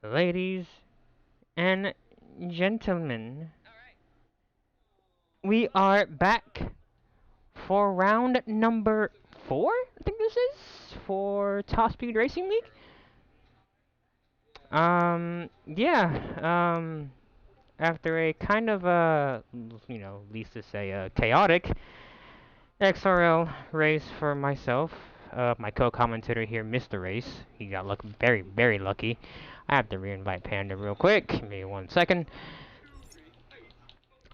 Ladies and gentlemen, we are back for round number 4, I think this is, for Top Speed Racing League. Yeah, after a kind of, least to say, chaotic XRL race for myself, my co-commentator here missed the race. He got very, very lucky. I have to re-invite Panda real quick. Give me 1 second.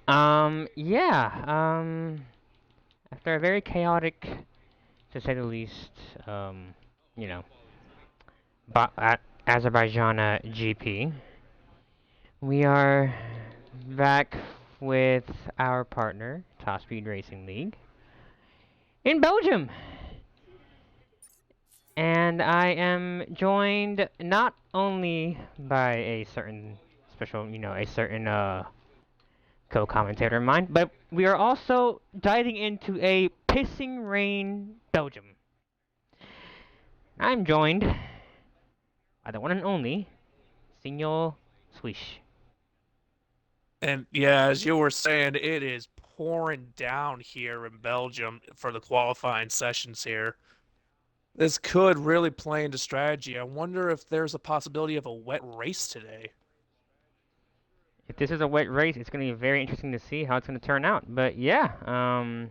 Yeah, after a very chaotic, to say the least, you know, at Azerbaijan GP, we are back with our partner, Top Speed Racing League, in Belgium. And I am joined not only by a certain special, a certain co-commentator of mine, but we are also diving into a pissing rain Belgium. I'm joined by the one and only Senor Swish. And yeah, as you were saying, it is pouring down here in Belgium for the qualifying sessions here. This could really play into strategy. I wonder if there's a possibility of a wet race today. If this is a wet race, it's going to be very interesting to see how it's going to turn out. But yeah,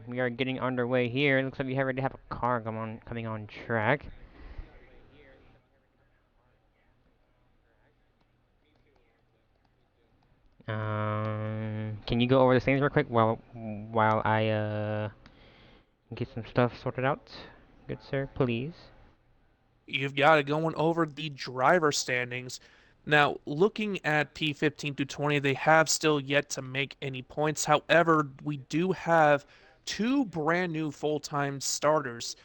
we are getting underway here. It looks like we already have a car coming on track. Can you go over the things real quick while I get some stuff sorted out? Good sir, please. You've got it going over the driver standings. Now, looking at P15 through 20, they have still yet to make any points. However, we do have two brand new full-time starters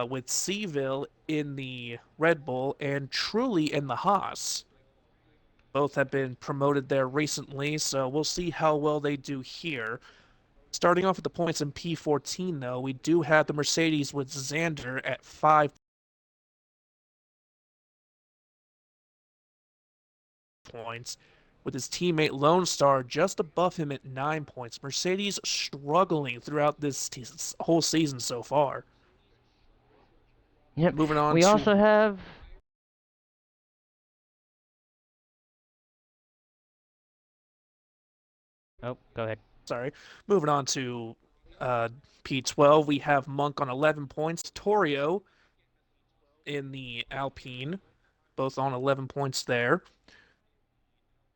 with Seville in the Red Bull and Truly in the Haas. Both have been promoted there recently, so we'll see how well they do here. Starting off with the points in P14, though, we do have the Mercedes with Xander at 5 points, with his teammate Lone Star just above him at 9 points. Mercedes struggling throughout this whole season so far. Yep. Moving on We to, also have. Oh, go ahead. sorry, moving on to uh, P12, we have Monk on 11 points, Torio in the Alpine, both on 11 points there.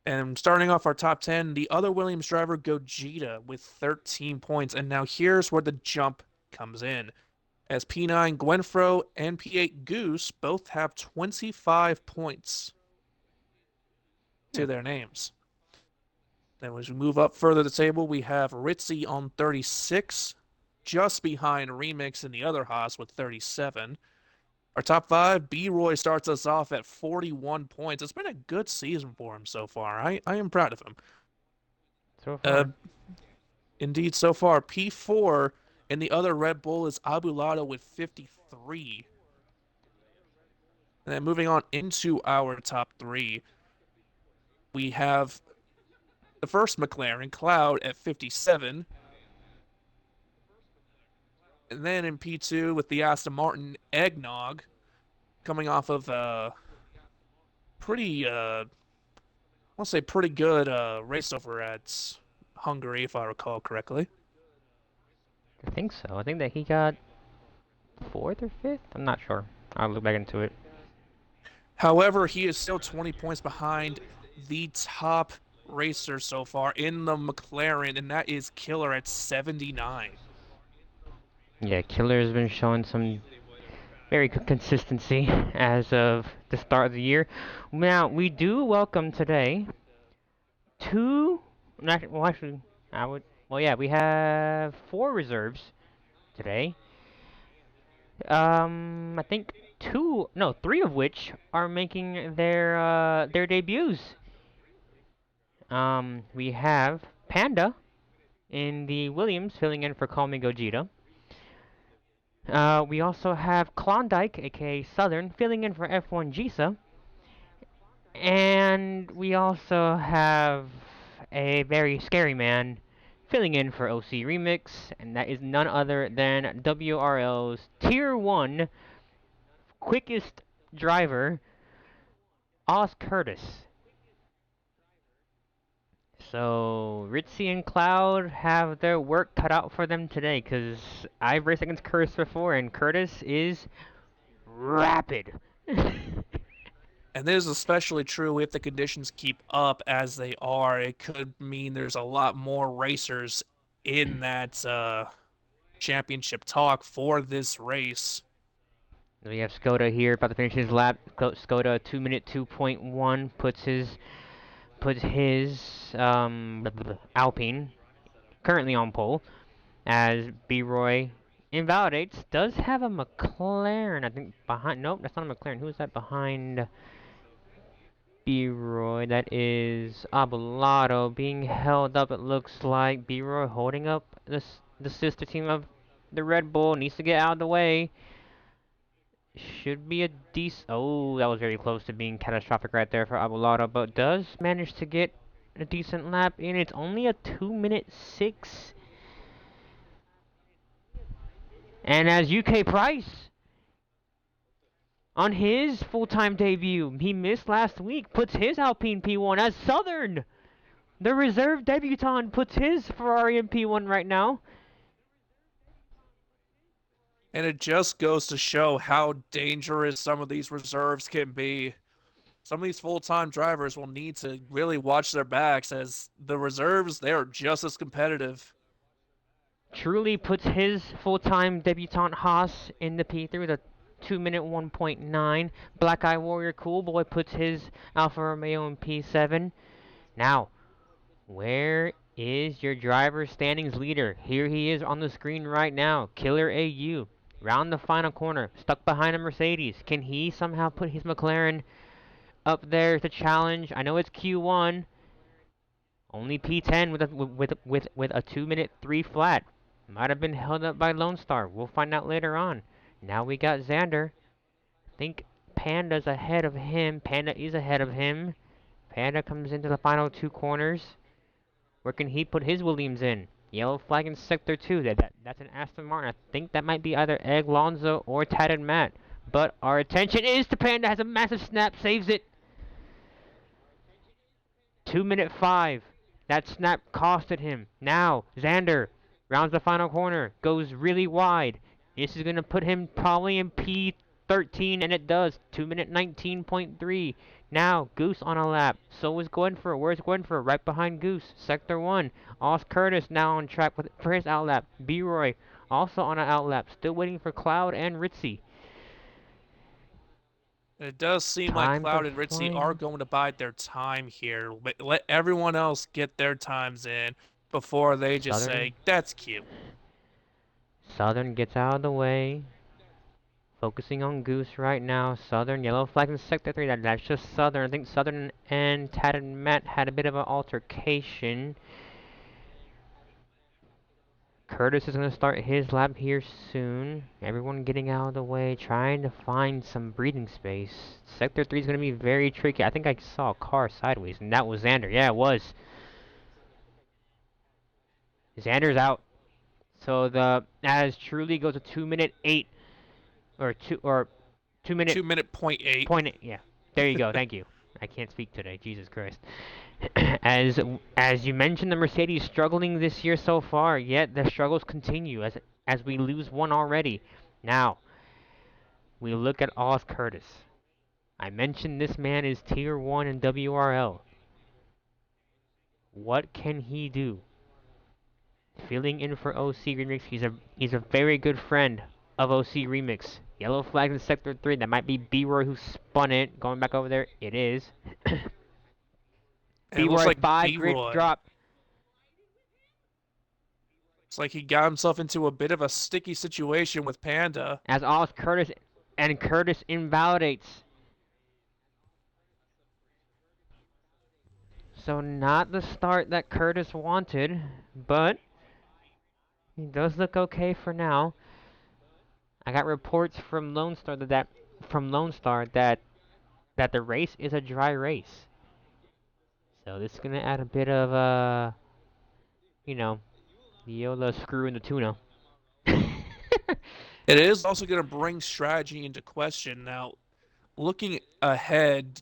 And starting off our top 10, the other Williams driver, Gogeta, with 13 points. And now here's where the jump comes in. As P9 Gwenfro and P8 Goose both have 25 points Hmm. to their names. Then as we move up further the table, we have Ritzy on 36, just behind Remix in the other Haas with 37. Our top five, B-Roy starts us off at 41 points. It's been a good season for him so far. I am proud of him. So Uh, far. Indeed, so far, P4 and the other Red Bull is Abulado with 53. And then moving on into our top three, we have the first McLaren, Cloud, at 57. And then in P2 with the Aston Martin, Eggnog, coming off of a pretty, I'll say pretty good race over at Hungary, if I recall correctly. I think so. I think that he got fourth or fifth. I'm not sure. I'll look back into it. However, he is still 20 points behind the top racer so far in the McLaren, and that is Killer at 79. Yeah, Killer has been showing some very good consistency as of the start of the year. Now, we do welcome today two. Well, actually, I would. Well, yeah, we have four reserves today. I think no, three of which are making their debuts. We have Panda in the Williams filling in for Call Me Gogeta. We also have Klondike, aka Southern, filling in for F1 Jisa. And we also have a very scary man filling in for OC Remix, and that is none other than WRL's Tier 1 quickest driver, Oz Curtis. So, Ritzy and Cloud have their work cut out for them today, because I've raced against Curtis before, and Curtis is rapid. And this is especially true if the conditions keep up as they are. It could mean there's a lot more racers in that championship talk for this race. We have Skoda here about to finish his lap. Skoda 2 minute 2.1 puts his Alpine currently on pole as B-Roy invalidates. Does have a McLaren, I think behind. Nope, that's not a McLaren. Who is that behind B-Roy? That is Abelardo being held up. It looks like B-Roy holding up the sister team of the Red Bull. Needs to get out of the way. Should be a decent. Oh, that was very close to being catastrophic right there for Abelardo, but does manage to get a decent lap in. It's only a 2 minute 6. And as UK Price on his full-time debut, he missed last week, puts his Alpine P1 as Southern. The reserve debutant puts his Ferrari in P1 right now. And it just goes to show how dangerous some of these reserves can be. Some of these full-time drivers will need to really watch their backs as the reserves, they are just as competitive. Truly puts his full-time debutant Haas in the P3 with a 2 minute 1.9. Black Eye Warrior Cool Boy puts his Alfa Romeo in P7. Now, where is your driver standings leader? Here he is on the screen right now. Killer AU. Round the final corner. Stuck behind a Mercedes. Can he somehow put his McLaren up there to challenge? I know it's Q1. Only P10 with a 2 minute 3 flat. Might have been held up by Lone Star. We'll find out later on. Now we got Xander. I think Panda's ahead of him. Panda is ahead of him. Panda comes into the final two corners. Where can he put his Williams in? Yellow flag in sector 2. That's an Aston Martin. I think that might be either Egg Lonzo or Tatted Matt. But our attention is to Panda. Has a massive snap. Saves it. 2 minute 5. That snap costed him. Now, Xander rounds the final corner. Goes really wide. This is going to put him probably in P13, and it does. 2 minute 19.3. Now, Goose on a lap. So is Gwenfer. Where's Gwenfer? Right behind Goose. Sector 1. Os Curtis now on track for his outlap. B-Roy also on an outlap. Still waiting for Cloud and Ritzy. It does seem like Times are Cloud and Ritzy are flying. going to bide their time here. Let everyone else get their times in before they just Southern. say, that's cute. Southern gets out of the way. Focusing on Goose right now. Southern, yellow flag in sector 3. That's just Southern. I think Southern and Tad and Matt had a bit of an altercation. Curtis is going to start his lap here soon. Everyone getting out of the way, trying to find some breathing space. Sector 3 is going to be very tricky. I think I saw a car sideways, and that was Xander. Yeah, it was. Xander's out. So the as Truly goes to 2 minute 8 or 2 minute 2 minute point eight. point. Yeah, there you go. Thank you. I can't speak today. Jesus Christ. as as you mentioned, the Mercedes struggling this year so far. Yet the struggles continue as we lose one already. Now we look at Oz Curtis. I mentioned this man is Tier 1 in WRL. What can he do? Filling in for OC Remix. He's a very good friend of OC Remix. Yellow flag in sector 3. That might be B-Roy who spun it. Going back over there. It is. And it looks B-Roy like 5 grid B-Roy. drop. It's like he got himself into a bit of a sticky situation with Panda. As Oz Curtis and Curtis invalidates. So not the start that Curtis wanted, but he does look okay for now. I got reports from Lone Star that the race is a dry race. So this is gonna add a bit of you know, Yola screw in the tuna. It is also going to bring strategy into question. Now, looking ahead,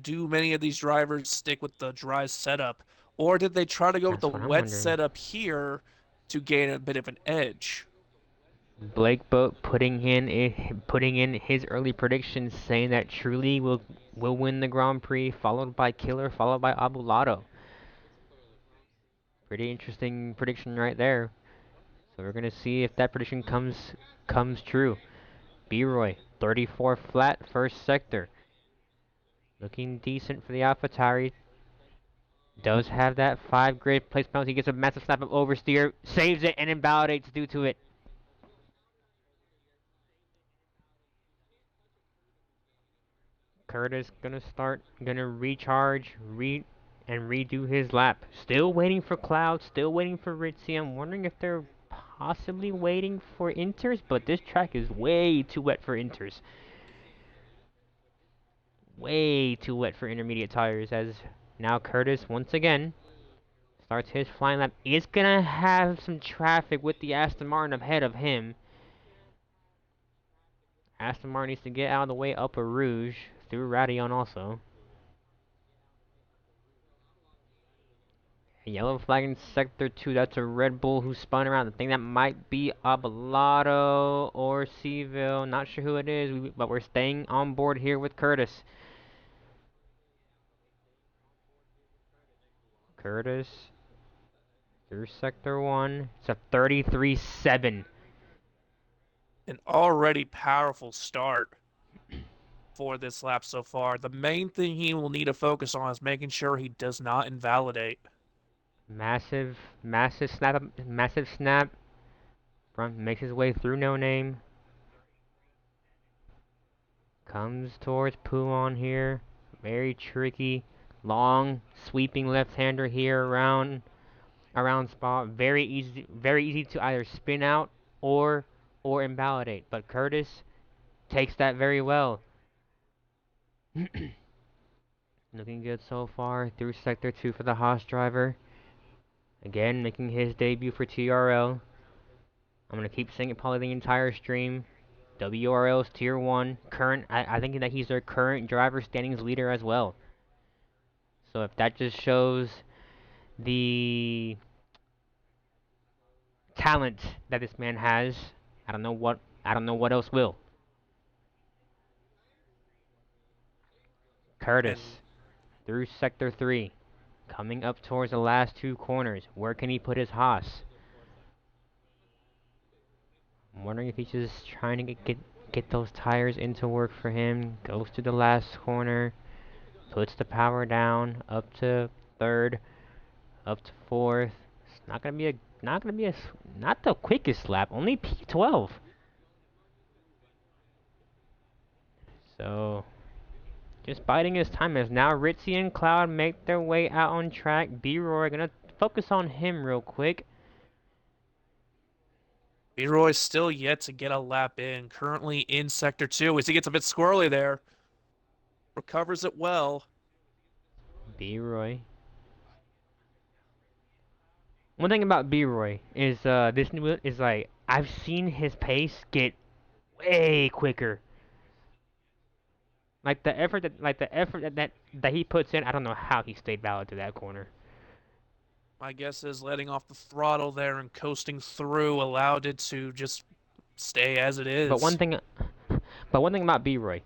do many of these drivers stick with the dry setup, or did they try to go with the That's what I'm wet wondering. setup here to gain a bit of an edge? Blake Boat putting in his early predictions, saying that Truly will win the Grand Prix, followed by Killer, followed by Abulato. Pretty interesting prediction right there. So we're gonna see if that prediction comes true. B-Roy, 34 flat, first sector. Looking decent for the AlphaTauri. Does have that 5 grid place penalty. Gets a massive snap of oversteer. Saves it and invalidates due to it. Curtis gonna recharge, and redo his lap. Still waiting for Cloud, still waiting for Ritzy. I'm wondering if they're possibly waiting for Inters, but this track is way too wet for Inters. Way too wet for intermediate tires, as now Curtis once again starts his flying lap. Is gonna have some traffic with the Aston Martin ahead of him. Aston Martin needs to get out of the way up a Rouge through Radion also. A yellow flag in sector 2. That's a Red Bull who spun around. I think that might be Abelardo or Seville. Not sure who it is, but we're staying on board here with Curtis. Curtis through sector 1. It's a 33-7. An already powerful start for this lap so far. The main thing he will need to focus on is making sure he does not invalidate. Massive, massive snap. Front makes his way through No Name. Comes towards Puon here. Very tricky. Long, sweeping left-hander here around spot. Very easy to either spin out or invalidate. But Curtis takes that very well. Looking good so far through sector 2 for the Haas driver. Again, making his debut for TRL. I'm gonna keep saying it probably the entire stream. WRL's tier 1 current. I think that he's their current driver standings leader as well. So if that just shows the talent that this man has, I don't know what else will. And Curtis through sector 3, coming up towards the last 2 corners. Where can he put his Haas? I'm wondering if he's just trying to get those tires into work for him. Goes to the last corner, puts the power down, up to third, up to fourth. It's not the quickest lap, only P12. So just biding his time as now Ritzy and Cloud make their way out on track. B-Roy gonna focus on him real quick. Leroy's still yet to get a lap in, currently in sector 2 as he gets a bit squirrely there. Recovers it well. B-Roy. One thing about B-Roy is this new is like I've seen his pace get way quicker. Like the effort that he puts in, I don't know how he stayed valid to that corner. My guess is letting off the throttle there and coasting through allowed it to just stay as it But one is. thing, but one thing about B-Roy,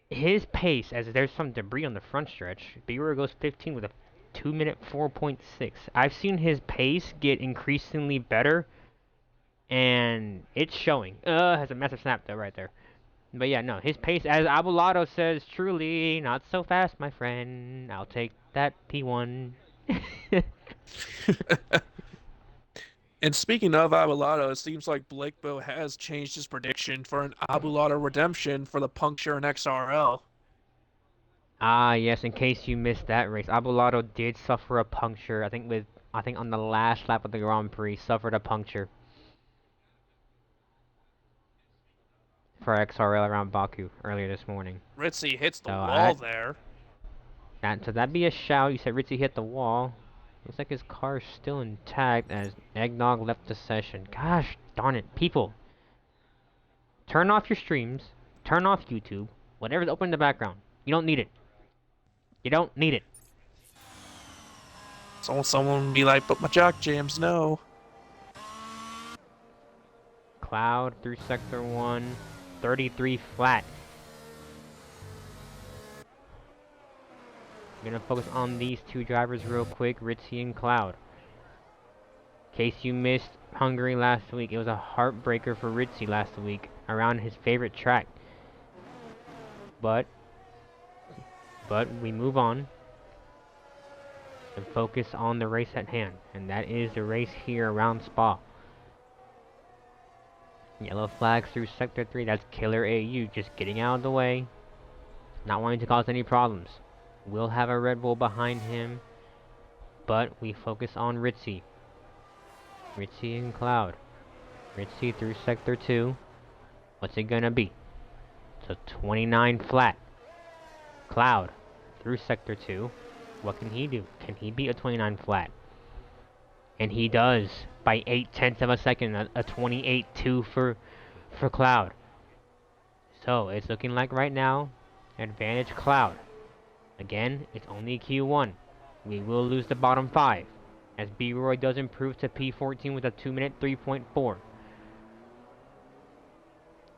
his pace as there's some debris on the front stretch. B-Roy goes 15 with a 2-minute 4.6. I've seen his pace get increasingly better, and it's showing. Has a massive snap though right there. But yeah, no, his pace, as Abulato says, truly not so fast, my friend. I'll take that P1. And speaking of Abulado, it seems like Blakebo has changed his prediction for an Abulado redemption for the puncture in XRL. Ah, yes, in case you missed that race, Abulato did suffer a puncture. I think on the last lap of the Grand Prix, suffered a puncture for XRL around Baku earlier this morning. Ritzy hits the So wall there. So that'd be a shout. You said Ritzy hit the wall. Looks like his car's still intact as Eggnog left the session. Gosh darn it, people. Turn off your streams. Turn off YouTube. Whatever's open in the background. You don't need it. You don't need it. So someone be like, but my jock jams, no. Cloud through Sector 1. 33 flat. I'm gonna focus on these two drivers real quick, Ritzy and Cloud. In case you missed Hungary last week, it was a heartbreaker for Ritzy last week around his favorite track. But we move on and focus on the race at hand, and that is the race here around Spa. Yellow flags through Sector 3, that's Killer AU just getting out of the way, not wanting to cause any problems. We'll have a Red Bull behind him, but we focus on Ritzy. Ritzy and Cloud. Ritzy through Sector 2. What's it gonna be? So 29 flat. Cloud through Sector 2. What can he do? Can he beat a 29 flat? And he does by 0.8 of a second, a 28.2 for Cloud. So it's looking like right now, advantage Cloud. Again, it's only Q1. We will lose the bottom 5, as B-Roy does improve to P14 with a 2-minute 3.4.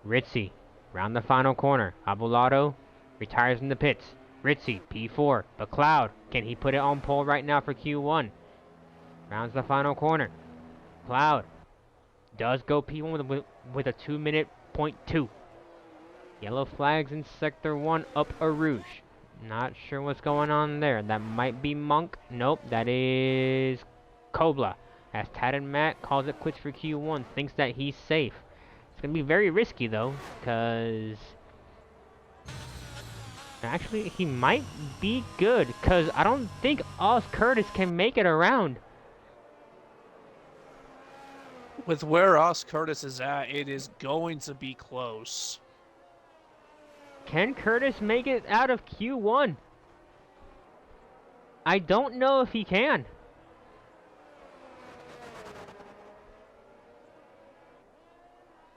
Ritzy, round the final corner. Abulado retires in the pits. Ritzy, P4. But Cloud, can he put it on pole right now for Q1? Rounds the final corner. Cloud does go P1 with a 2-minute 0.2. Yellow flags in Sector 1 up a Rouge. Not sure what's going on there. That might be Monk. Nope, that is Kobla. As Tad and Matt calls it quits for Q1. Thinks that he's safe. It's going to be very risky though, because actually he might be good, because I don't think Oz Curtis can make it around. With where Os Curtis is at, it is going to be close. Can Curtis make it out of Q1? I don't know if he can.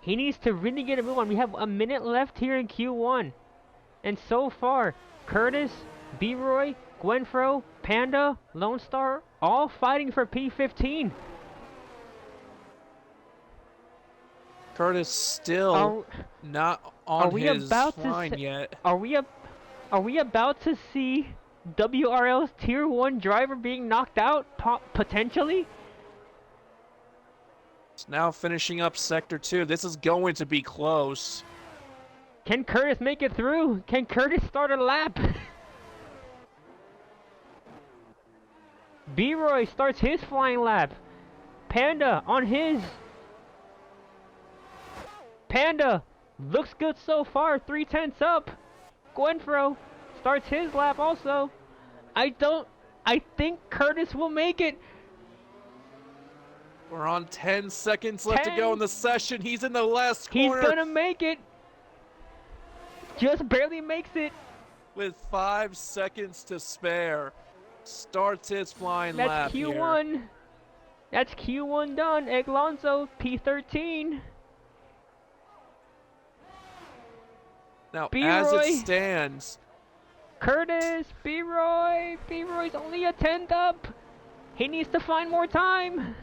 He needs to really get a move on. We have a minute left here in Q1. And so far, Curtis, B-Roy, Gwenfro, Panda, Lone Star, all fighting for P15. Curtis still not on his line yet. Are we about to see WRL's Tier 1 driver being knocked out, potentially? It's now finishing up Sector 2. This is going to be close. Can Curtis make it through? Can Curtis start a lap? B-Roy starts his flying lap. Panda on his. Panda looks good so far, 0.3 up. Gwenfro starts his lap also. I think Curtis will make it. We're on 10 seconds left to go in the session. He's in the last corner. He's gonna make it. Just barely makes it. With 5 seconds to spare. Starts his flying lap here. That's Q1. That's Q1 done. Eglonzo, P13. Now, B-Roy. as it stands, Curtis, B-Roy's only a 10th up. He needs to find more time.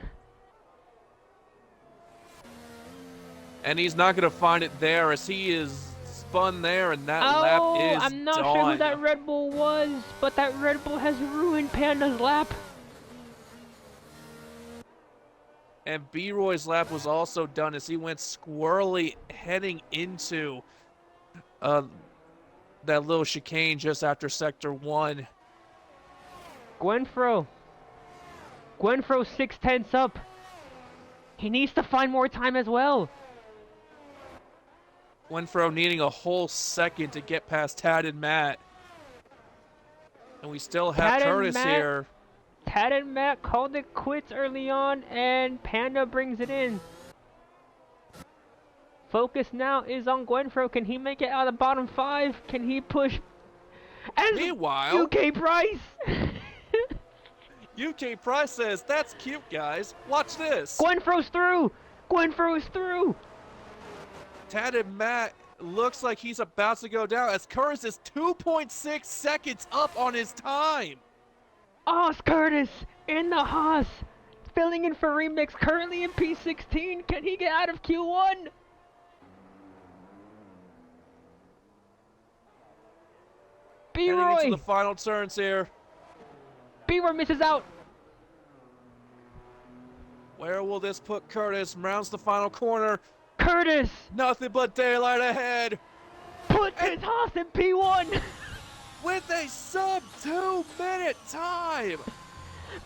And he's not going to find it there as he is spun there, and that lap is I'm not done. sure who that Red Bull was, but that Red Bull has ruined Panda's lap. And B-Roy's lap was also done as he went squirrely heading into that little chicane just after Sector 1. Gwenfro 6/10 up. He needs to find more time as well. Gwenfro needing a whole second to get past Tad and Matt. And we still have Curtis here. Tad and Matt called it quits early on, and Panda brings it in. Focus now is on Gwenfro. Can he make it out of the bottom 5? Can he push As Meanwhile, UK Price. UK Price says, "That's cute, guys. Watch this." Gwen throws through. Gwen throws through. Tatted Matt looks like he's about to go down as Curtis is 2.6 seconds up on his time. Oz Curtis in the Haas, filling in for Remix, currently in P16. Can he get out of Q1? Heading into the B-Roy. final turns here. B-Roy misses out. Where will this put Curtis? Rounds the final corner. Curtis Nothing but daylight ahead. puts his Haas in P1. With a sub 2 minute time.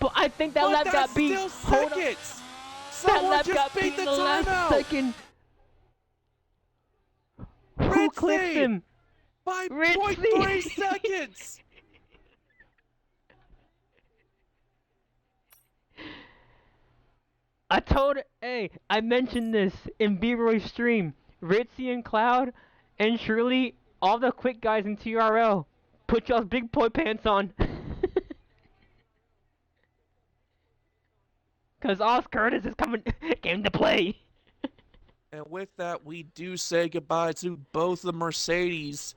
But I think that lap got beat. Still Hold on. seconds. That Someone lap just got beat beat the in the last timeout. second. Who clips him? By Ritzy. 0.3 seconds. I mentioned this in B-Roy's stream. Ritzy and Cloud and Shirley, all the quick guys in TRL, put y'all's big boy pants on. Cause Oz Curtis is came to play. And with that, we do say goodbye to both the Mercedes.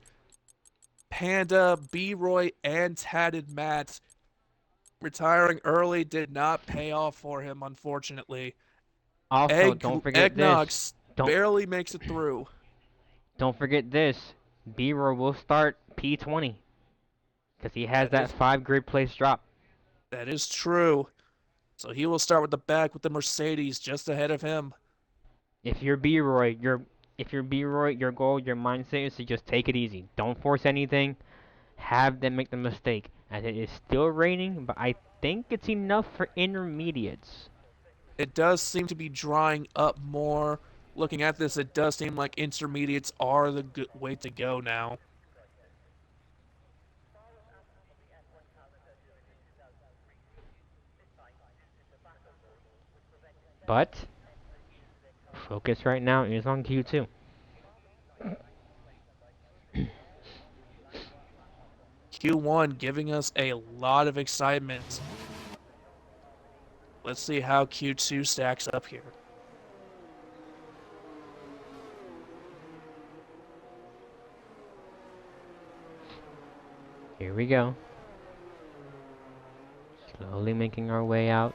Panda, B-Roy, and Tatted Matt. Retiring early did not pay off for him, unfortunately. Also, don't forget this. Eggnox barely makes it through. Don't forget this. B-Roy will start P20. Because he has that 5 grid place drop. That is true. So he will start with the back with the Mercedes just ahead of him. If you're B-Roy, your goal, your mindset is to just take it easy. Don't force anything. Have them make the mistake. As it is still raining, but I think it's enough for intermediates. It does seem to be drying up more. Looking at this, it does seem like intermediates are the good way to go now. But focus right now is on Q2. Q1 giving us a lot of excitement. Let's see how Q2 stacks up here. Here we go. Slowly making our way out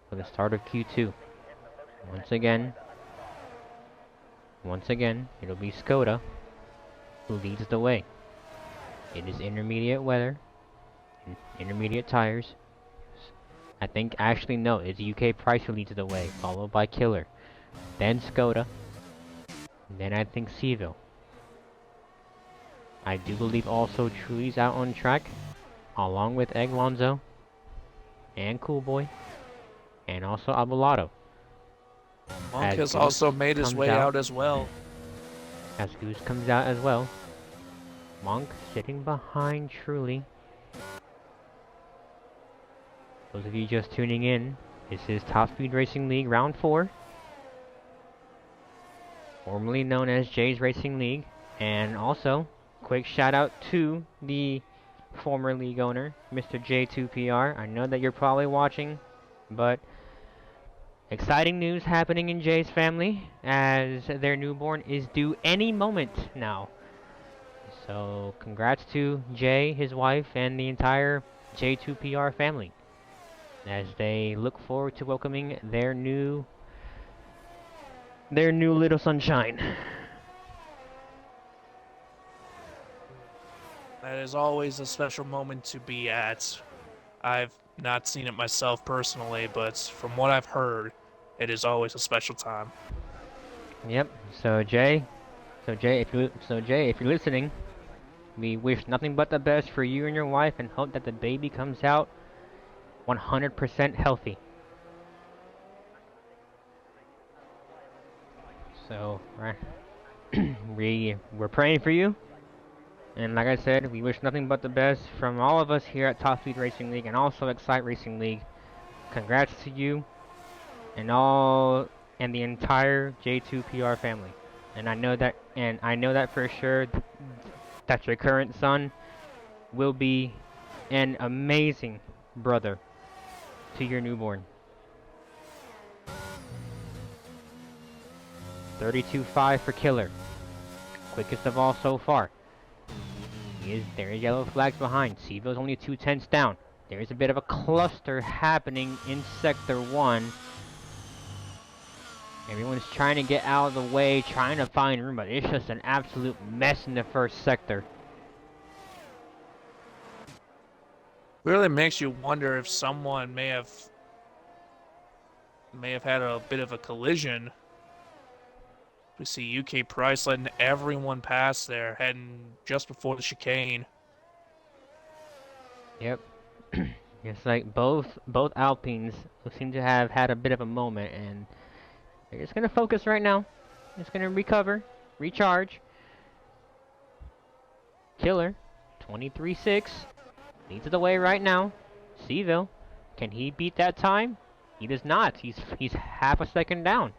for the start of Q2. Once again, it'll be Skoda who leads the way. It is intermediate weather, intermediate tires. I think, actually no, it's UK Price who leads the way, followed by Killer. Then Skoda. Then I think Seville. I do believe also Truly's out on track, along with Egg Lonzo, and Cool Boy, and also Abelardo. Monk has also made his way out as well. As Goose comes out as well. Monk sitting behind Truly. Those of you just tuning in, this is Top Speed Racing League Round 4. Formerly known as Jay's Racing League. And also, quick shout out to the former league owner, Mr. J2PR. I know that you're probably watching, but exciting news happening in Jay's family, as their newborn is due any moment now. So, congrats to Jay, his wife, and the entire J2PR family, as they look forward to welcoming their new little sunshine. That is always a special moment to be at. I've not seen it myself personally, but from what I've heard, it is always a special time. Yep. So Jay, if you're listening, we wish nothing but the best for you and your wife, and hope that the baby comes out 100% healthy. So, we're praying for you. And like I said, we wish nothing but the best from all of us here at Top Speed Racing League and also Excite Racing League. Congrats to you and the entire J2PR family. And I know that for sure that your current son will be an amazing brother to your newborn. 32.5 for Killer. Quickest of all so far. There are yellow flags behind. Seville's only 2/10 down. There is a bit of a cluster happening in Sector 1. Everyone's trying to get out of the way, trying to find room, but it's just an absolute mess in the first sector. Really makes you wonder if someone may have had a bit of a collision. We see UK Price letting everyone pass there, heading just before the chicane. Yep. It's like both Alpines seem to have had a bit of a moment, and they're just gonna focus right now. Just gonna recover, recharge. Killer, 23.6, leads the way right now. Seville, can he beat that time? He does not. He's half a second down.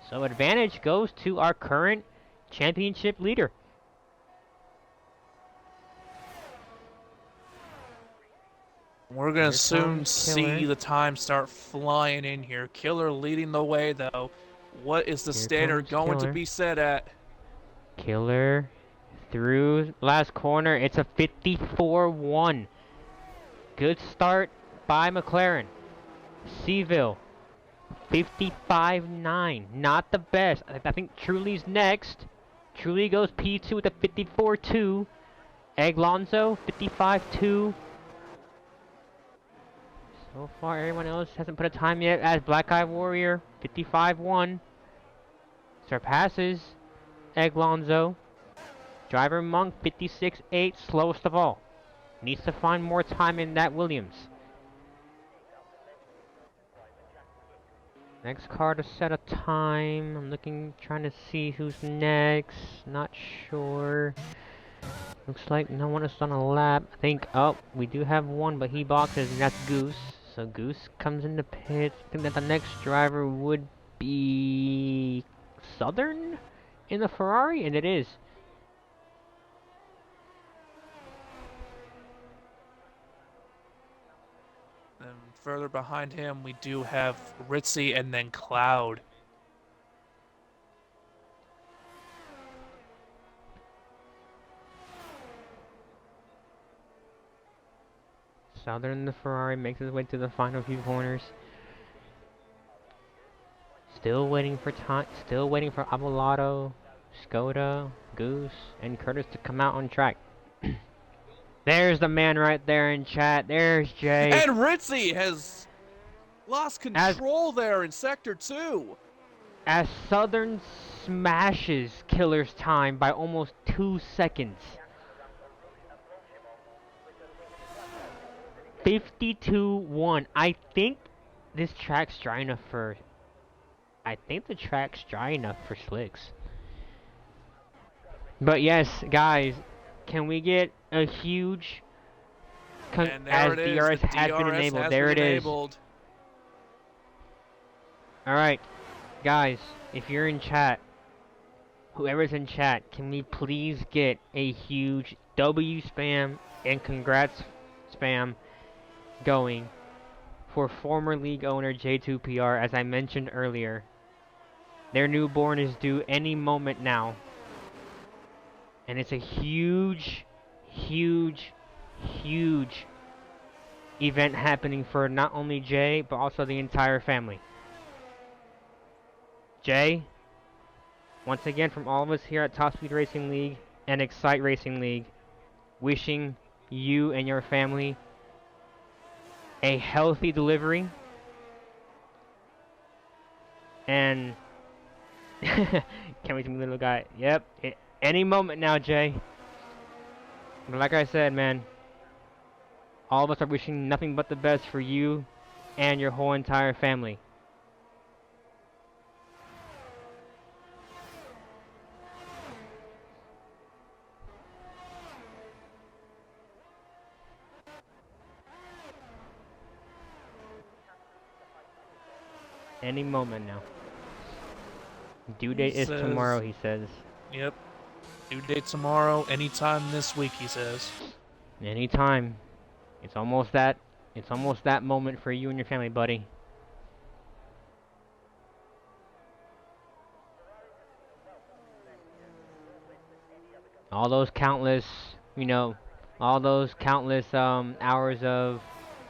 So advantage goes to our current championship leader. We're going to soon see the time start flying in here. Killer leading the way, though. What is the standard going to be set at? Killer through last corner. It's a 54-1. Good start by McLaren. Seville, 55.9. Not the best. I think Truly's next. Truly goes P2 with a 54.2. Eglonzo, 55.2. So far, everyone else hasn't put a time yet, as Black Eye Warrior, 55.1. Surpasses Eglonzo. Driver Monk, 56.8, slowest of all. Needs to find more time in that Williams. Next car to set a time. I'm looking, trying to see who's next. Not sure. Looks like no one has done a lap. I think, oh, we do have one, but he boxes, and that's Goose. So Goose comes into pits. I think that the next driver would be Southern in the Ferrari, and it is. And further behind him, we do have Ritzy and then Cloud. Southern in the Ferrari makes his way to the final few corners. Still waiting for time. Still waiting for Abelardo, Skoda, Goose, and Curtis to come out on track. There's the man right there in chat. There's Jay. And Ritzy has lost control there in Sector 2. As Southern smashes Killer's time by almost 2 seconds. 52.1. I think this track's dry enough for... I think the track's dry enough for slicks. But yes, guys, can we get a huge... And there it is. DRS has been enabled. There it is. Alright, guys, if you're in chat, whoever's in chat, can we please get a huge W spam and congrats spam going for former league owner J2PR? As I mentioned earlier, their newborn is due any moment now, and it's a huge event happening for not only Jay but also the entire family. Jay, once again from all of us here at Top Speed Racing League and Excite Racing League, wishing you and your family a healthy delivery, and can't wait to meet little guy. Yep, any moment now, Jay. But like I said, man, all of us are wishing nothing but the best for you and your whole entire family. Any moment now. Due date is tomorrow, he says. Yep. Due date tomorrow, anytime this week, he says. Anytime. It's almost that. It's almost that moment for you and your family, buddy. All those countless, you know, all those countless hours of,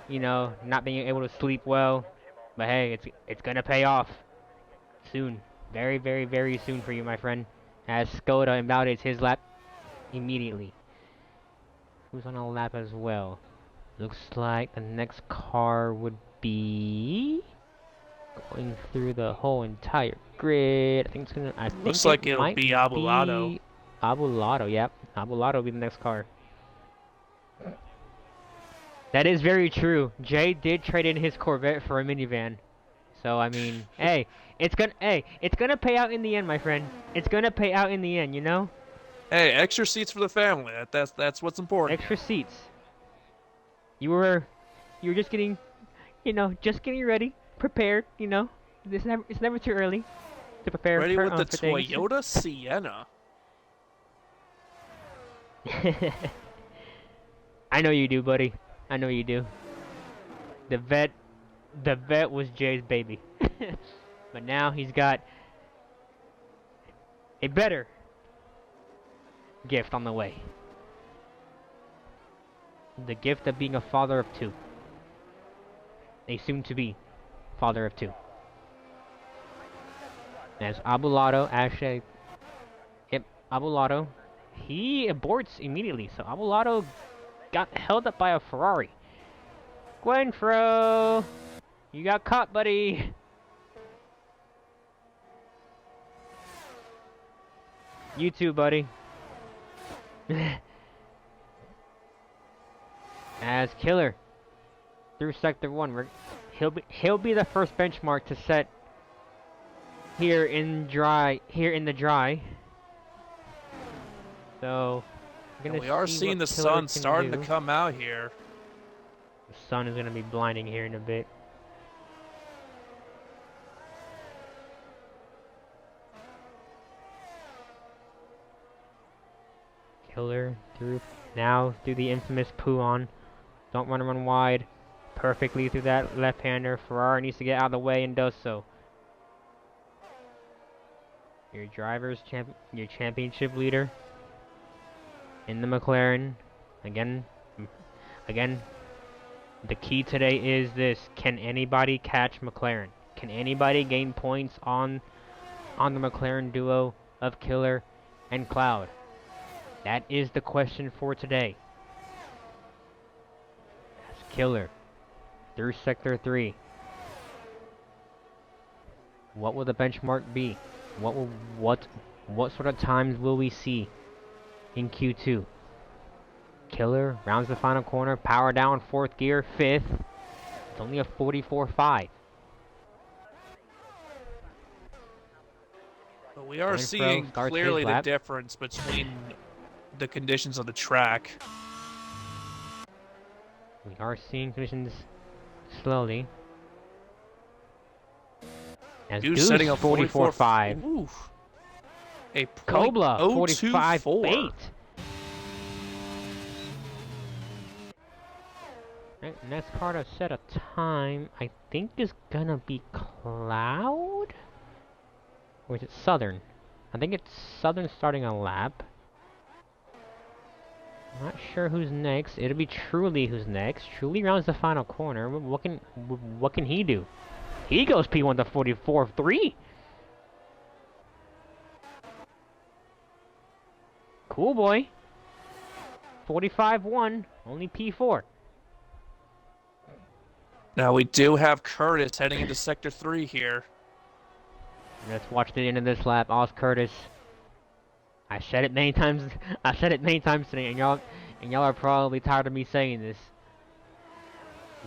not being able to sleep well. But hey, it's gonna pay off soon. Very, very, very soon for you, my friend. As Skoda invalidates his lap immediately. Who's on a lap as well? Looks like the next car would be going through the whole entire grid. I Looks think it like it'll might be Abulado. be Abulado. Yep, Abulado will be the next car. That is very true. Jay did trade in his Corvette for a minivan. So I mean, it's gonna pay out in the end, my friend. It's gonna pay out in the end, you know? Hey, extra seats for the family. That's what's important Extra here. seats. You were just getting, just getting ready, prepared, it's never too early to prepare Ready with the for things. Toyota Sienna. I know you do, buddy. I know you do. The vet was Jay's baby. But now he's got a better gift on the way. The gift of being a father of two. A soon-to-be father of two. As Abulado actually... Yep, Abulado. He aborts immediately, so Abulado got held up by a Ferrari. Gwenfro! You got caught, buddy! You too, buddy. As Killer through Sector 1, he'll be the first benchmark to set here in the dry. So And we are seeing the sun starting to come out here. The sun is gonna be blinding here in a bit. Killer through the infamous poo on. Don't run wide. Perfectly through that left-hander. Ferrari needs to get out of the way and does so. Your championship leader in the McLaren. Again, the key today is this: can anybody catch McLaren? Can anybody gain points on the McLaren duo of Killer and Cloud? That is the question for today. That's Killer through Sector 3. What will the benchmark be? What sort of times will we see in Q2? Killer rounds the final corner, power down, 4th gear, 5th. It's only a 44.5. But we are seeing clearly the difference between the conditions of the track. We are seeing conditions slowly. As Deuce setting up 44.5. A Kobla 45.8. Next car to set a time, I think, is gonna be Cloud? Or is it Southern? I think it's Southern starting a lap. I'm not sure who's next. It'll be Truly who's next. Truly rounds the final corner. What can he do? He goes P1 to 44.3. Cool boy. 45.1. Only P4. Now we do have Curtis heading into Sector 3 here. Let's watch the end of this lap. Oz Curtis. I said it many times. I said it many times today, and y'all are probably tired of me saying this.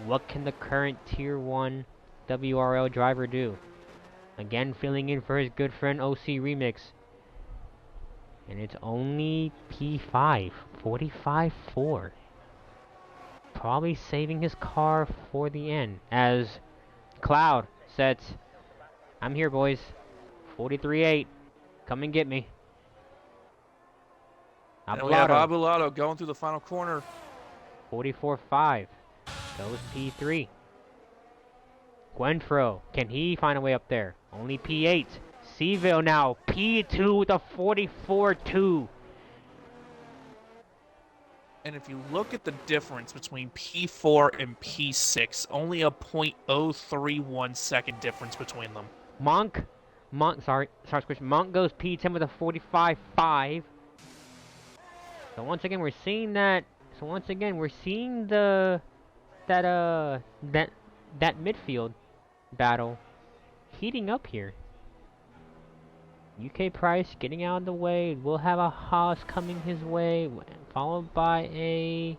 What can the current Tier 1 WRL driver do? Again, filling in for his good friend OC Remix. And it's only P5. 45.4. Probably saving his car for the end. As Cloud sets, I'm here, boys. 43.8. Come and get me. And we have Abulado going through the final corner. 44.5 goes P3. Gwenfro, can he find a way up there? Only P8. Seville now, P2 with a 44.2. And if you look at the difference between P4 and P6, only a 0.031 second difference between them. Monk, sorry, Squish. Monk goes P10 with a 45.5. So once again, we're seeing that. So once again, we're seeing that midfield battle heating up here. UK Price getting out of the way. We'll have a Haas coming his way, followed by a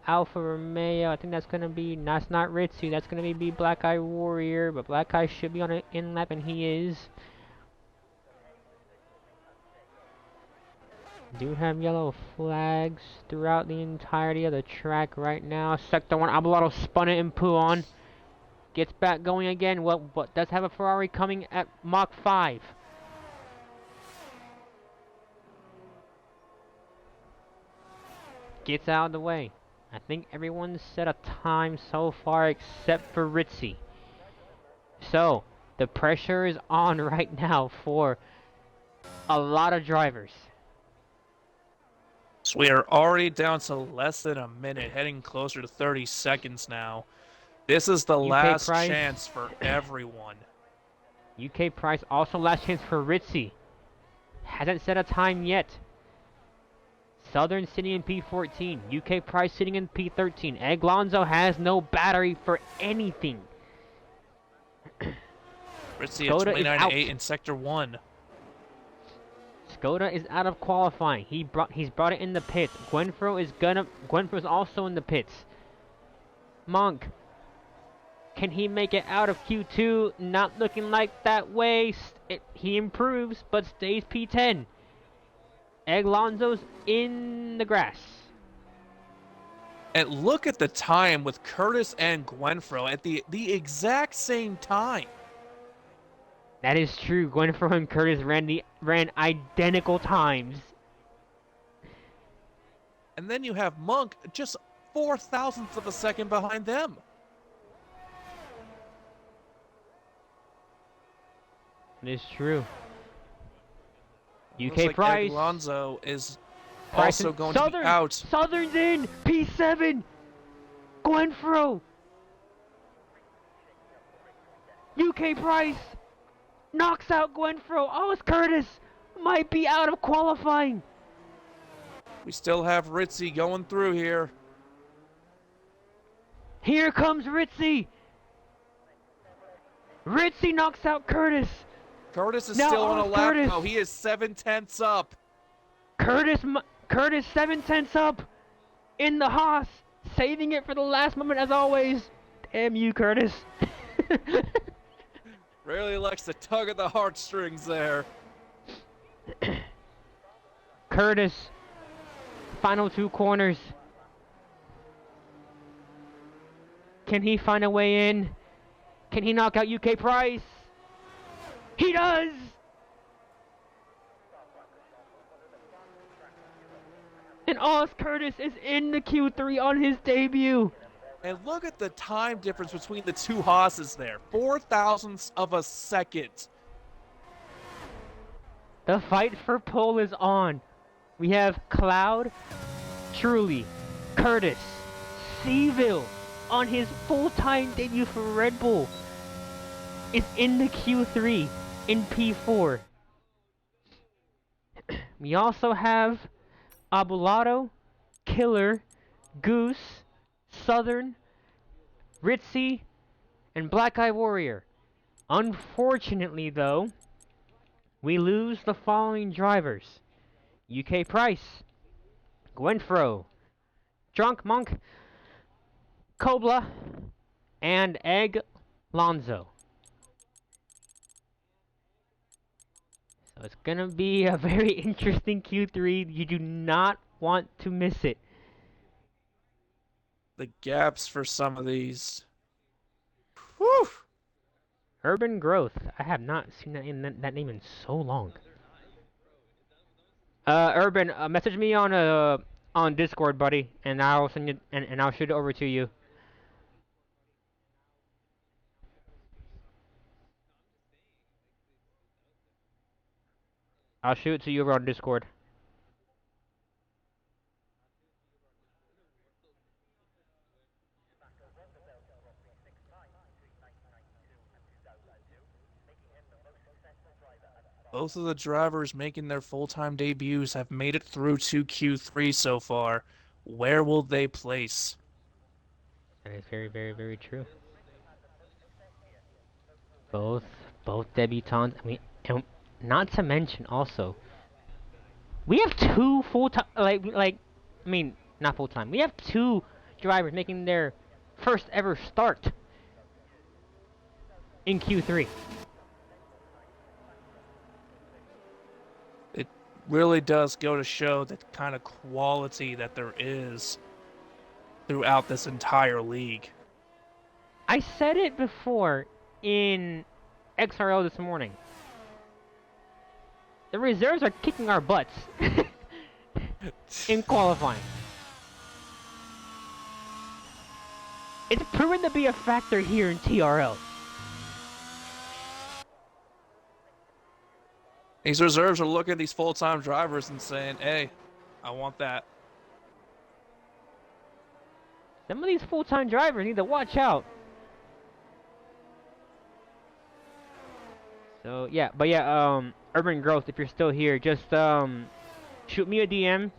Alfa Romeo. I think that's gonna be. That's not Ritzy. That's gonna be Black Eye Warrior. But Black Eye should be on an in lap, and he is. Do have yellow flags throughout the entirety of the track right now. Sector 1, Abelardo spun it and poo on. Gets back going again. What does have a Ferrari coming at Mach 5. Gets out of the way. I think everyone's set a time so far except for Ritzy. So, the pressure is on right now for a lot of drivers. So we are already down to less than a minute, heading closer to 30 seconds now. This is the last chance for everyone. UK Price also last chance for Ritzy. Hasn't set a time yet. Southern sitting in P14. UK Price sitting in P13. Eglonzo has no battery for anything. Ritzy at 29.8 in Sector 1. Skoda is out of qualifying. He's brought it in the pits. Gwenfro's also in the pits. Monk, can he make it out of Q2? Not looking like that way. He improves, but stays P10. Eglonzo's in the grass. And look at the time with Curtis and Gwenfro at the exact same time. That is true. Gwenfro and Curtis ran identical times. And then you have Monk just 0.004 of a second behind them. It is true. Looks UK like Price. Alonso is also going to be out. Southern's in! P7! Gwenfro! UK Price! Knocks out Gwenfro! Oh, it's Curtis! Might be out of qualifying! We still have Ritzy going through here. Here comes Ritzy! Ritzy knocks out Curtis! Curtis is still on a lap though. He is 0.7 up. Curtis 0.7 up in the Haas, saving it for the last moment as always. Damn you, Curtis. Really likes to tug at the heartstrings there. Curtis, final 2 corners. Can he find a way in? Can he knock out UK Price? He does! And Oz Curtis is in the Q3 on his debut. And look at the time difference between the two Haas's there. 0.004 of a second. The fight for pole is on. We have Cloud, Truly, Curtis, Seville on his full-time debut for Red Bull is in the Q3 in P4. We also have Abelardo, Killer, Goose, Southern, Ritzy, and Black Eye Warrior. Unfortunately, though, we lose the following drivers. UK Price, Gwenfro, Drunk Monk, Kobla, and Egg Lonzo. So it's gonna be a very interesting Q3. You do not want to miss it. The gaps for some of these. Whew! Urban Growth. I have not seen that name in so long. Urban, message me on on Discord, buddy, and I'll send you and I'll shoot it over to you. I'll shoot it to you over on Discord. Both of the drivers making their full-time debuts have made it through to Q3 so far. Where will they place? That is very, very, very true. Both, both debutantes. I mean, and not to mention also, we have two full-time, I mean, not full-time. We have two drivers making their first ever start in Q3. It really does go to show the kind of quality that there is throughout this entire league. I said it before in XRL this morning. The reserves are kicking our butts in qualifying. It's proven to be a factor here in TRL. These reserves are looking at these full-time drivers and saying, hey, I want that. Some of these full-time drivers need to watch out. So yeah, but yeah, Urban Growth, if you're still here, just shoot me a DM,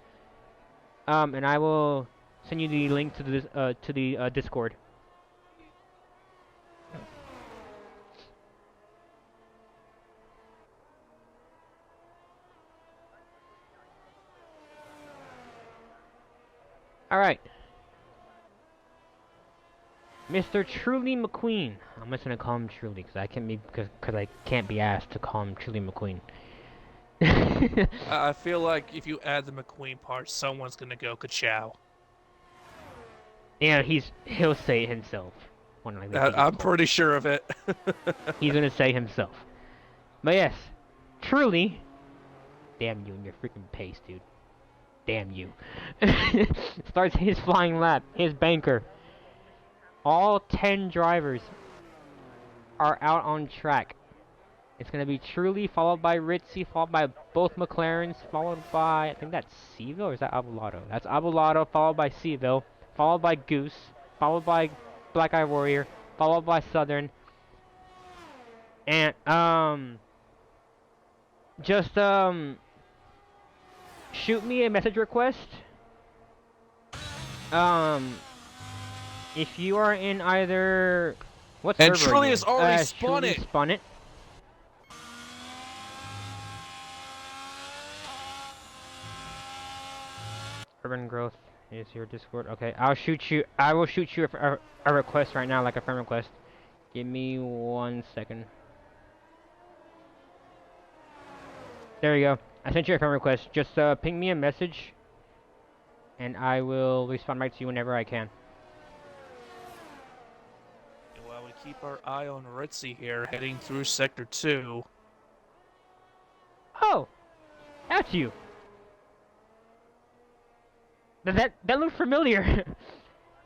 and I will send you the link to the Discord. All right, Mr. Truly McQueen. I'm just gonna call him Truly because I can't be asked to call him Truly McQueen. I feel like if you add the McQueen part, someone's gonna go ka-chow. Yeah, he'll say it himself. I'm pretty sure of it. He's gonna say himself. But yes, Truly. Damn you and your freaking pace, dude. Damn you. Starts his flying lap, his banker. All 10 drivers are out on track. It's going to be Truly, followed by Ritzy, followed by both McLarens, followed by, I think that's Seville, or is that Avalado? That's Avalado, followed by Seville, followed by Goose, followed by Black Eye Warrior, followed by Southern. And, just, shoot me a message request. If you are in either... What and server Truly are you has in? already spun Truly it. spun it. Urban Growth is your Discord. Okay, I will shoot you a request right now, like a friend request. Give me 1 second. There you go. I sent you a friend request. Just ping me a message, and I will respond right to you whenever I can. While we keep our eye on Ritzy here, heading through Sector 2. Oh! That's you! That looked familiar!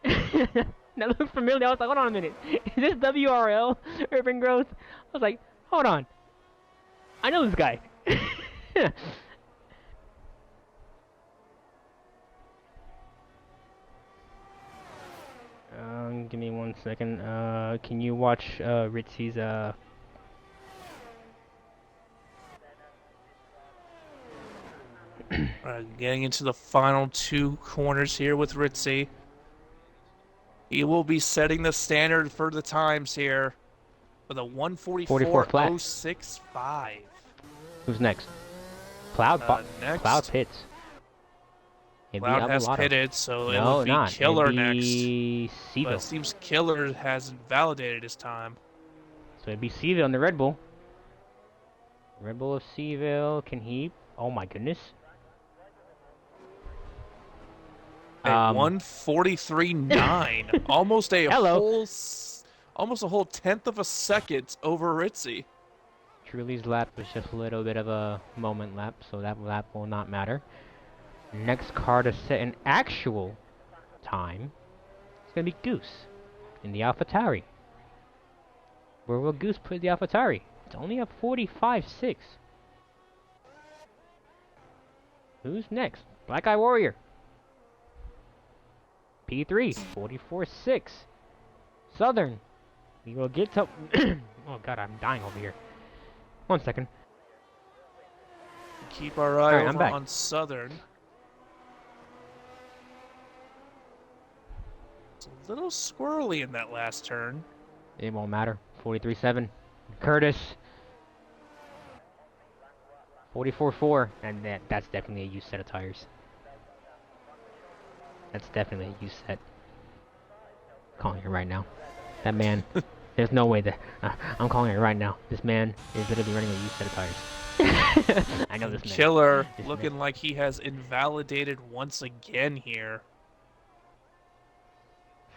That looked familiar. I was like, hold on a minute. Is this WRL? Urban Growth? I was like, hold on. I know this guy. Give me 1 second. Can you watch Ritzy's Getting into the final two corners here with Ritzy. He will be setting the standard for the times here with a 44 flat. 144.065. Who's next? Cloud Next, Cloud pits. Cloud has pitted, so it No, would be not. Killer It'd be next. Seville. But it seems Killer hasn't validated his time. So it'd be Seville on the Red Bull. Red Bull of Seville. Can he? Oh my goodness. A 143.9, almost a whole tenth of a second over Ritzy. Truly's lap was just a little bit of a moment lap, so that lap will not matter. Next car to set an actual time is gonna be Goose in the AlphaTauri. Where will Goose put the AlphaTauri? It's only a 45.6. Who's next? Black Eye Warrior. P3, 44.6. Southern. We will get to... oh god, I'm dying over here. 1 second. Keep our eye Alright, over on Southern. It's a little squirrely in that last turn. It won't matter. 43.7. Curtis. 44.4. And that's definitely a used set of tires. That's definitely a used set. Calling it right now. That man... There's no way that... I'm calling it right now. This man is literally running a used set of tires. I know this man. Killer looking like he has invalidated once again here.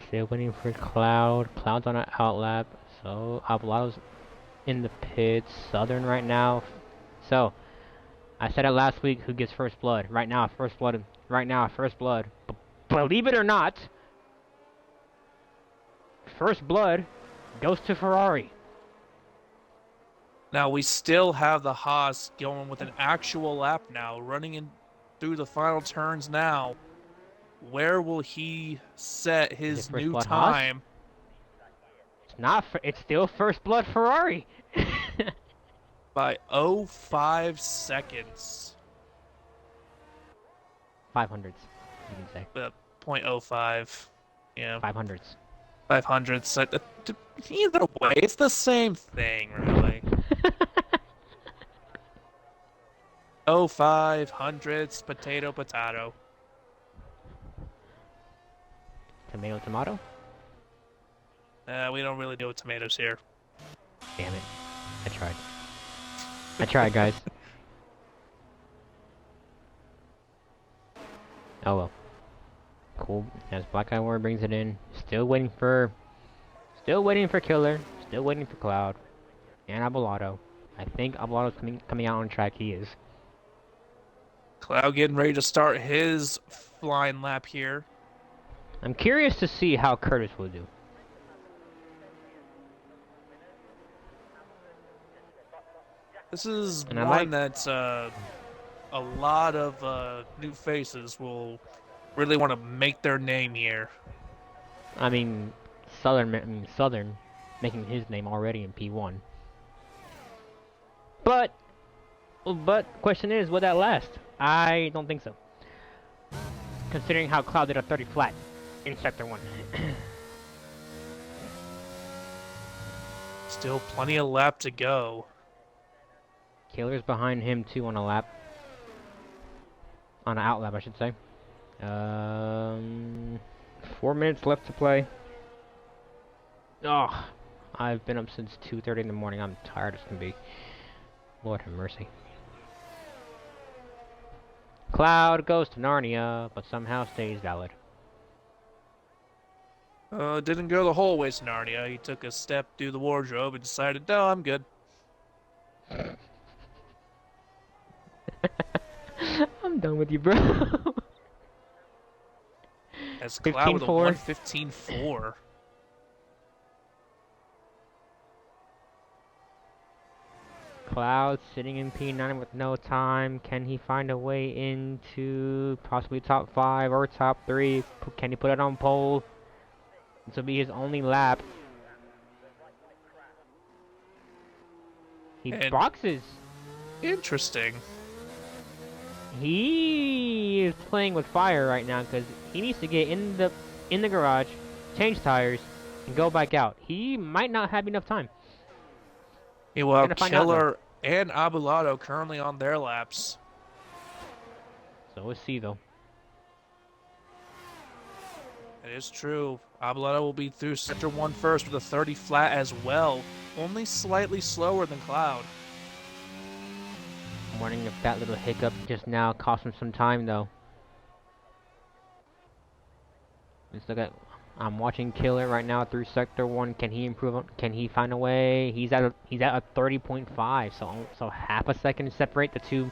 Still waiting for Cloud. Cloud's on an outlap. So, Avalado's in the pits. Southern right now. So, I said it last week, who gets first blood. Right now, first blood. Right now, first blood. Believe it or not, first blood goes to Ferrari. Now we still have the Haas going with an actual lap now, running in through the final turns now. Where will he set his new time? Haas? It's not. It's still first blood Ferrari. By 0.5 seconds. 500s, you can say. 0.05. Yeah. 500s. 500s. Either way, it's the same thing, really. 0.5 hundredths, potato, potato. Tomato, tomato? We don't really deal with tomatoes here. Damn it. I tried. I tried, guys. Oh well. Cool. As Black Eye Warrior brings it in. Still waiting for Killer. Still waiting for Cloud. And Abelardo. I think Abelado's coming out on track. He is. Cloud getting ready to start his flying lap here. I'm curious to see how Curtis will do. This is one that's a lot of new faces will really want to make their name here. I mean, Southern making his name already in P1. But question is, will that last? I don't think so. Considering how Cloud did a 30 flat in Sector 1. Still plenty of lap to go. Killer's behind him too on a lap. On an out lap, I should say. 4 minutes left to play. Oh, I've been up since 2:30 in the morning. I'm tired as can be. Lord have mercy. Cloud goes to Narnia, but somehow stays valid. Didn't go the whole way to Narnia. He took a step through the wardrobe and decided, no, I'm good. I'm done with you, bro. As Cloud with a 1:15.4. Cloud sitting in P9 with no time. Can he find a way into possibly top 5 or top 3? Can he put it on pole? This will be his only lap. He boxes. Interesting. He is playing with fire right now because he needs to get in the garage, change tires, and go back out. He might not have enough time. Yeah, well, Killer and Abelardo currently on their laps. So is C though. It is true. Abelardo will be through Sector 1 first with a 30 flat as well. Only slightly slower than Cloud. I'm wondering if that little hiccup just now cost him some time though. Let's look at... I'm watching Killer right now through Sector 1. Can he improve? Can he find a way? He's at a 30.5, so half a second to separate the two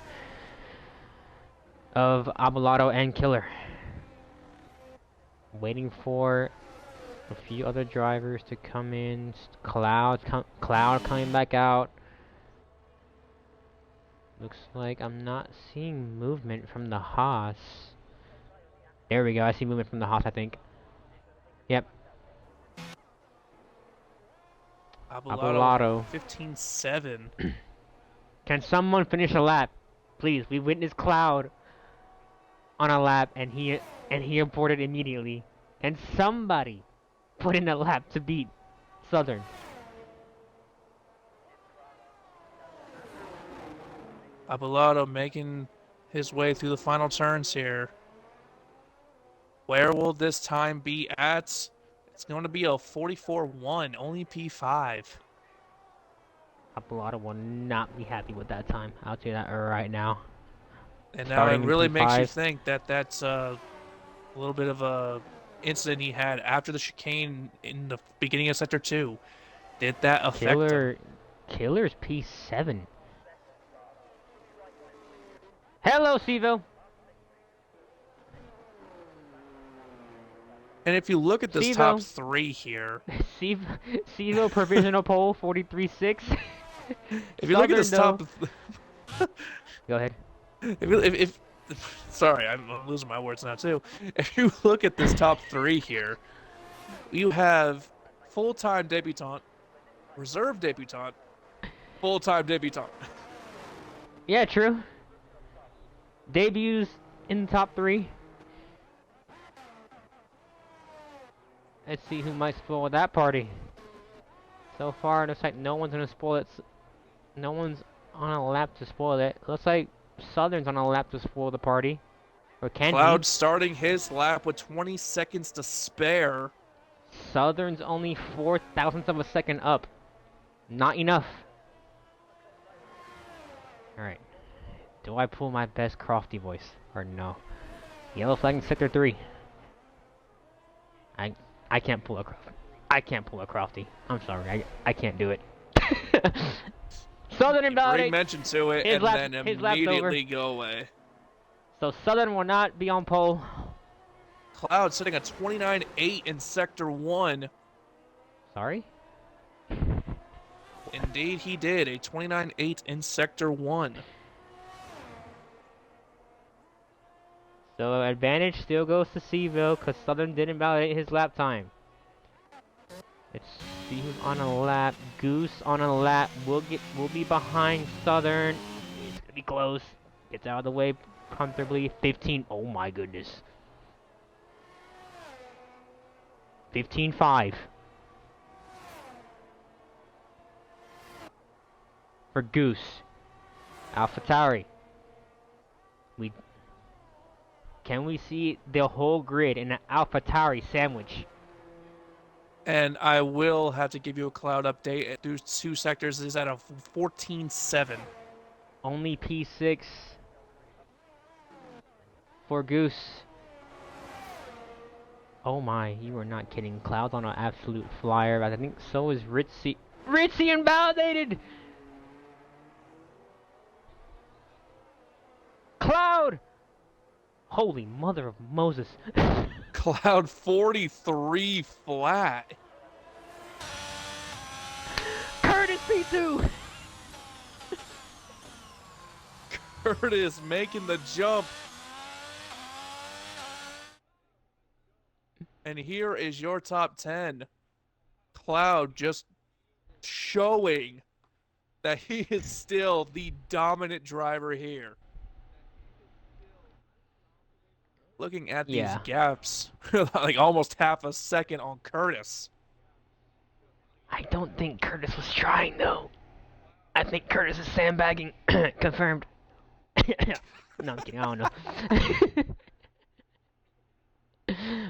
of Abelardo and Killer. Waiting for a few other drivers to come in. Cloud coming back out. Looks like I'm not seeing movement from the Haas. There we go. I see movement from the Haas, I think. Yep. Abelardo Abelardo. 15-7. Can someone finish a lap? Please. We witnessed Cloud on a lap and he aborted immediately. Can somebody put in a lap to beat Southern? Abelardo making his way through the final turns here. Where will this time be at? It's going to be a 44-1, only P5. Abelardo will not be happy with that time. I'll tell you that right now. And now it Starting in really makes you P5. think that that's a little bit of a incident he had after the chicane in the beginning of Sector 2. Did that affect him? Killer's P7. Hello, Sivo. And if you look at this top Sivo. three here, Sivo provisional pole 43.6. if you look at this top, Go ahead. if sorry, I'm losing my words now too. If you look at this top three here, you have full-time debutante, reserve debutante, full-time debutante. Yeah, true. Debuts in the top 3. Let's see who might spoil that party. So far, it looks like no one's gonna spoil it. No one's on a lap to spoil it. Looks like Southern's on a lap to spoil the party. Or can Cloud he? starting his lap with 20 seconds to spare. Southern's only 4 thousandths of a second up. Not enough. Alright. Do I pull my best Crofty voice? Or no? Yellow flag in Sector 3. I can't pull a Crofty. I can't pull a Crofty. I'm sorry. I can't do it. Southern You bring invalidate. mention to it His and then his lap's over. immediately go away. So Southern will not be on pole. Cloud sitting at 29.8 in Sector 1. Sorry? Indeed, he did. A 29.8 in Sector 1. So advantage still goes to Seville because Southern didn't invalidate his lap time. Let's see who's on a lap. Goose on a lap. We'll be behind Southern. It's gonna be close. Gets out of the way comfortably. 15. Oh my goodness. 15.5. For Goose. AlphaTauri. Can we see the whole grid in an AlphaTauri sandwich? And I will have to give you a Cloud update. Through 2 sectors is at a 14.7. Only P6 for Goose. Oh my, you are not kidding. Cloud's on an absolute flyer. I think so is Ritzy. Ritzy invalidated! Cloud! Holy mother of Moses. Cloud 43 flat. Curtis P2! Curtis making the jump. And here is your top 10. Cloud just showing that he is still the dominant driver here. Looking at these gaps, like almost half a second on Curtis. I don't think Curtis was trying though. I think Curtis is sandbagging. Confirmed. No, I'm kidding. I don't know.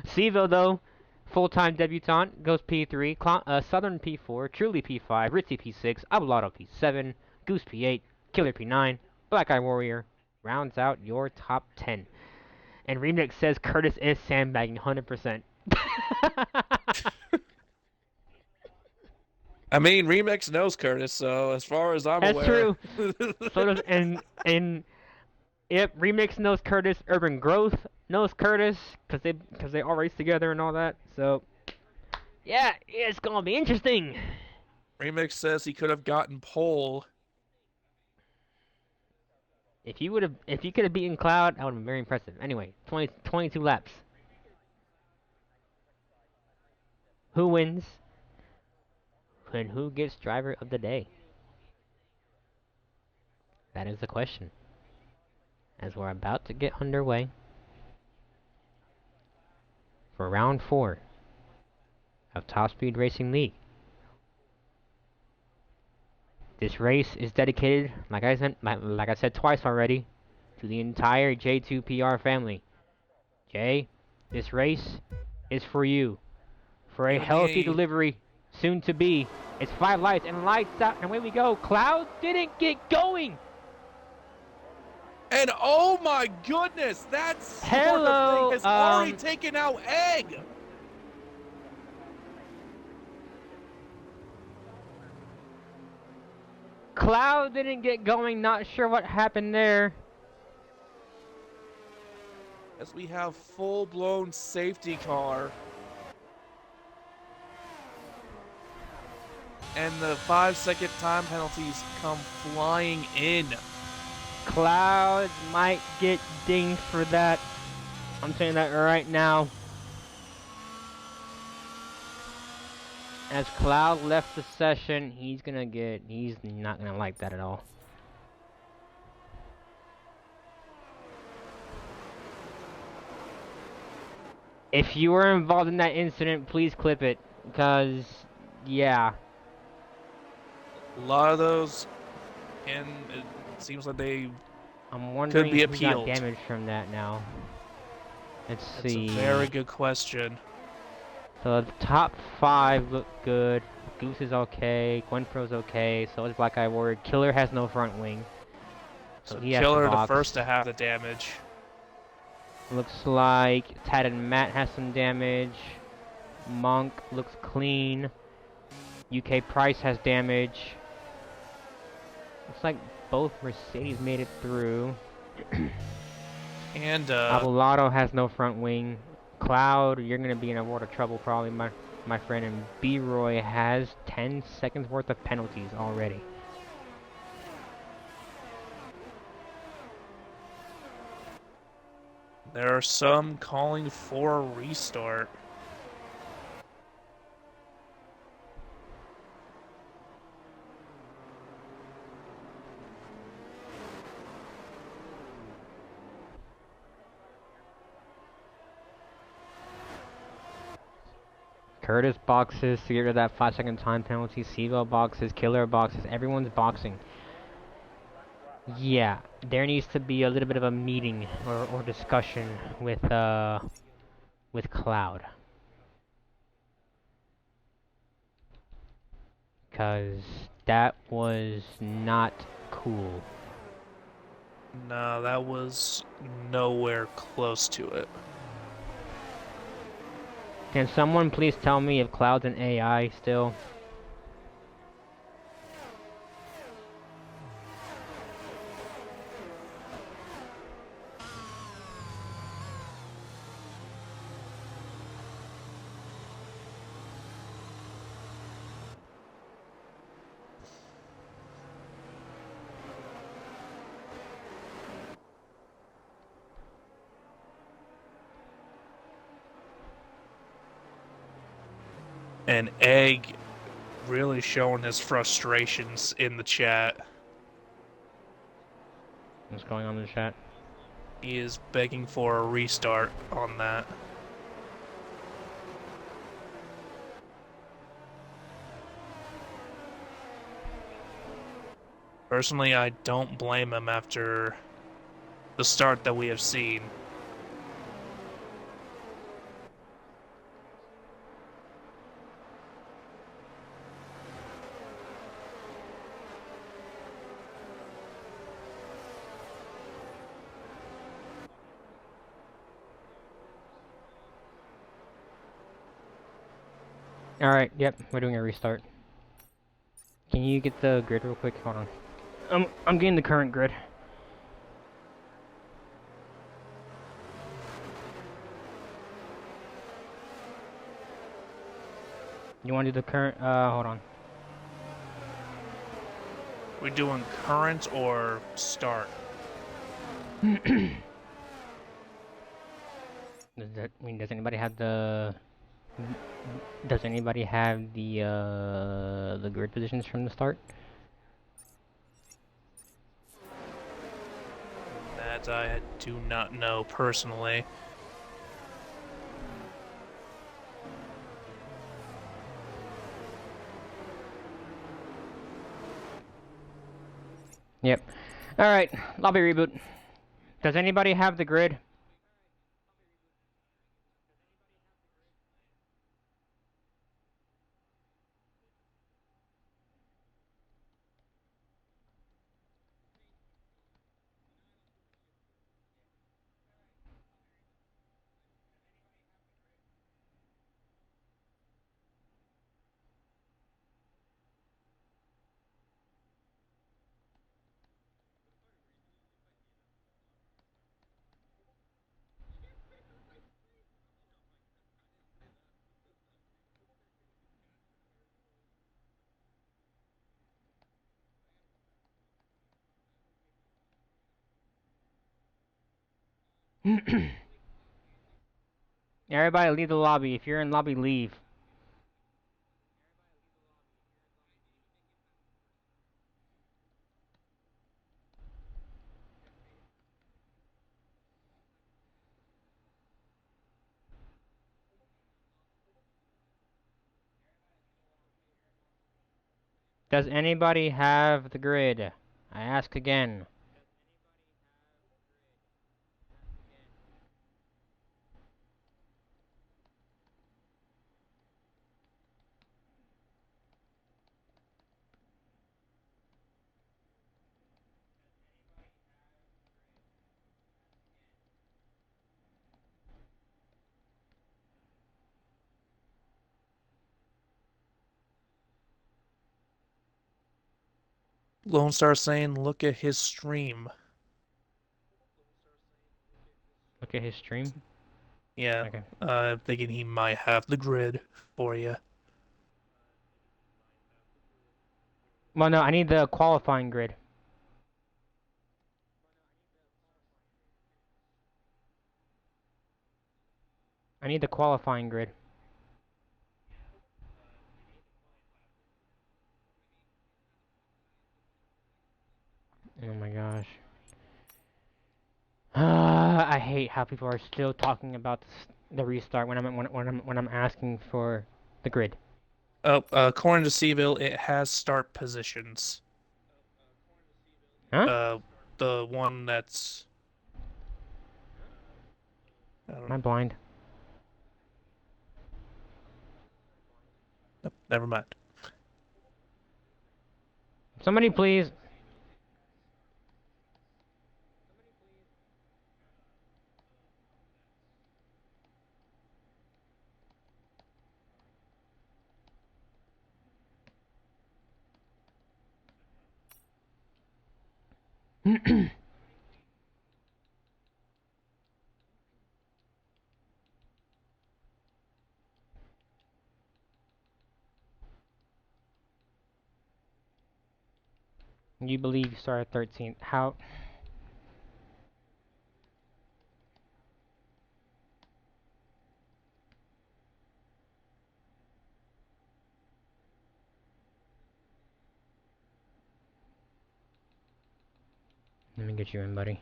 Seville though, full-time debutante, goes P3. Southern P4. Truly P5. Ritzy P6. Abelardo P7. Goose P8. Killer P9. Black Eye Warrior rounds out your top 10. And Remix says Curtis is sandbagging 100%. I mean, Remix knows Curtis, so as far as I'm aware. That's true. So does and Yep, Remix knows Curtis, Urban Growth knows Curtis, cause they all race together and all that. So yeah, it's gonna be interesting. Remix says he could have gotten pole. If you could have beaten Cloud, that would have been very impressive. Anyway, 22 laps. Who wins? And who gets driver of the day? That is the question. As we're about to get underway for round 4 of Top Speed Racing League. This race is dedicated, like I said twice already, to the entire J2PR family. Jay, this race is for you. For a Giving healthy me delivery, soon to be. It's 5 lights and lights out, and away we go. Cloud didn't get going. and oh my goodness, that sort of thing Hello, has already taken out Egg. Cloud didn't get going. Not sure what happened there. As we have full-blown safety car. And the 5-second time penalties come flying in. Cloud might get dinged for that. I'm saying that right now. As Cloud left the session, he's not gonna like that at all. If you were involved in that incident, please clip it, because, yeah. A lot of those, and it seems like they I'm could wondering be who got appealed. damaged from that now. Let's That's see. a very good question. So the top 5 look good. Goose is okay. Gwenfro's okay. So is Black Eye Warrior. Killer has no front wing. So he has to Killer the box. first to have the damage. Looks like Tad and Matt has some damage. Monk looks clean. UK Price has damage. Looks like both Mercedes made it through. And Abelardo has no front wing. Cloud, you're gonna be in a world of trouble probably, my friend. And B-Roy has 10 seconds worth of penalties already. there are some calling for a restart. Curtis boxes to get rid of that 5-second time penalty. Sivo boxes, Killer boxes, everyone's boxing. Yeah, there needs to be a little bit of a meeting or discussion with Cloud. Cause that was not cool. No, that was nowhere close to it. Can someone please tell me if Cloud's an AI still? And Egg really showing his frustrations in the chat. What's going on in the chat? He is begging for a restart on that. Personally, I don't blame him after the start that we have seen. Alright, yep, we're doing a restart. Can you get the grid real quick? Hold on. I'm getting the current grid. You want to do the current? Hold on. We're doing current or start? Does anybody have the? Does anybody have the grid positions from the start? That I do not know personally. Yep. All right. Lobby reboot. Does anybody have the grid? Everybody leave the lobby. If you're in lobby, leave. Does anybody have the grid? I ask again. Lone Star saying, look at his stream. Look at his stream. Yeah, Okay. I'm thinking he might have the grid for you. Well, no, I need the qualifying grid. I need the qualifying grid. Oh my gosh. I hate how people are still talking about the restart when I'm asking for the grid. Oh, according to Seville, it has start positions. Huh? Uh, the one that's I don't Am I know. blind? Nope, never mind. Somebody please. You believe you start at 13th. How? Let me get you in, buddy.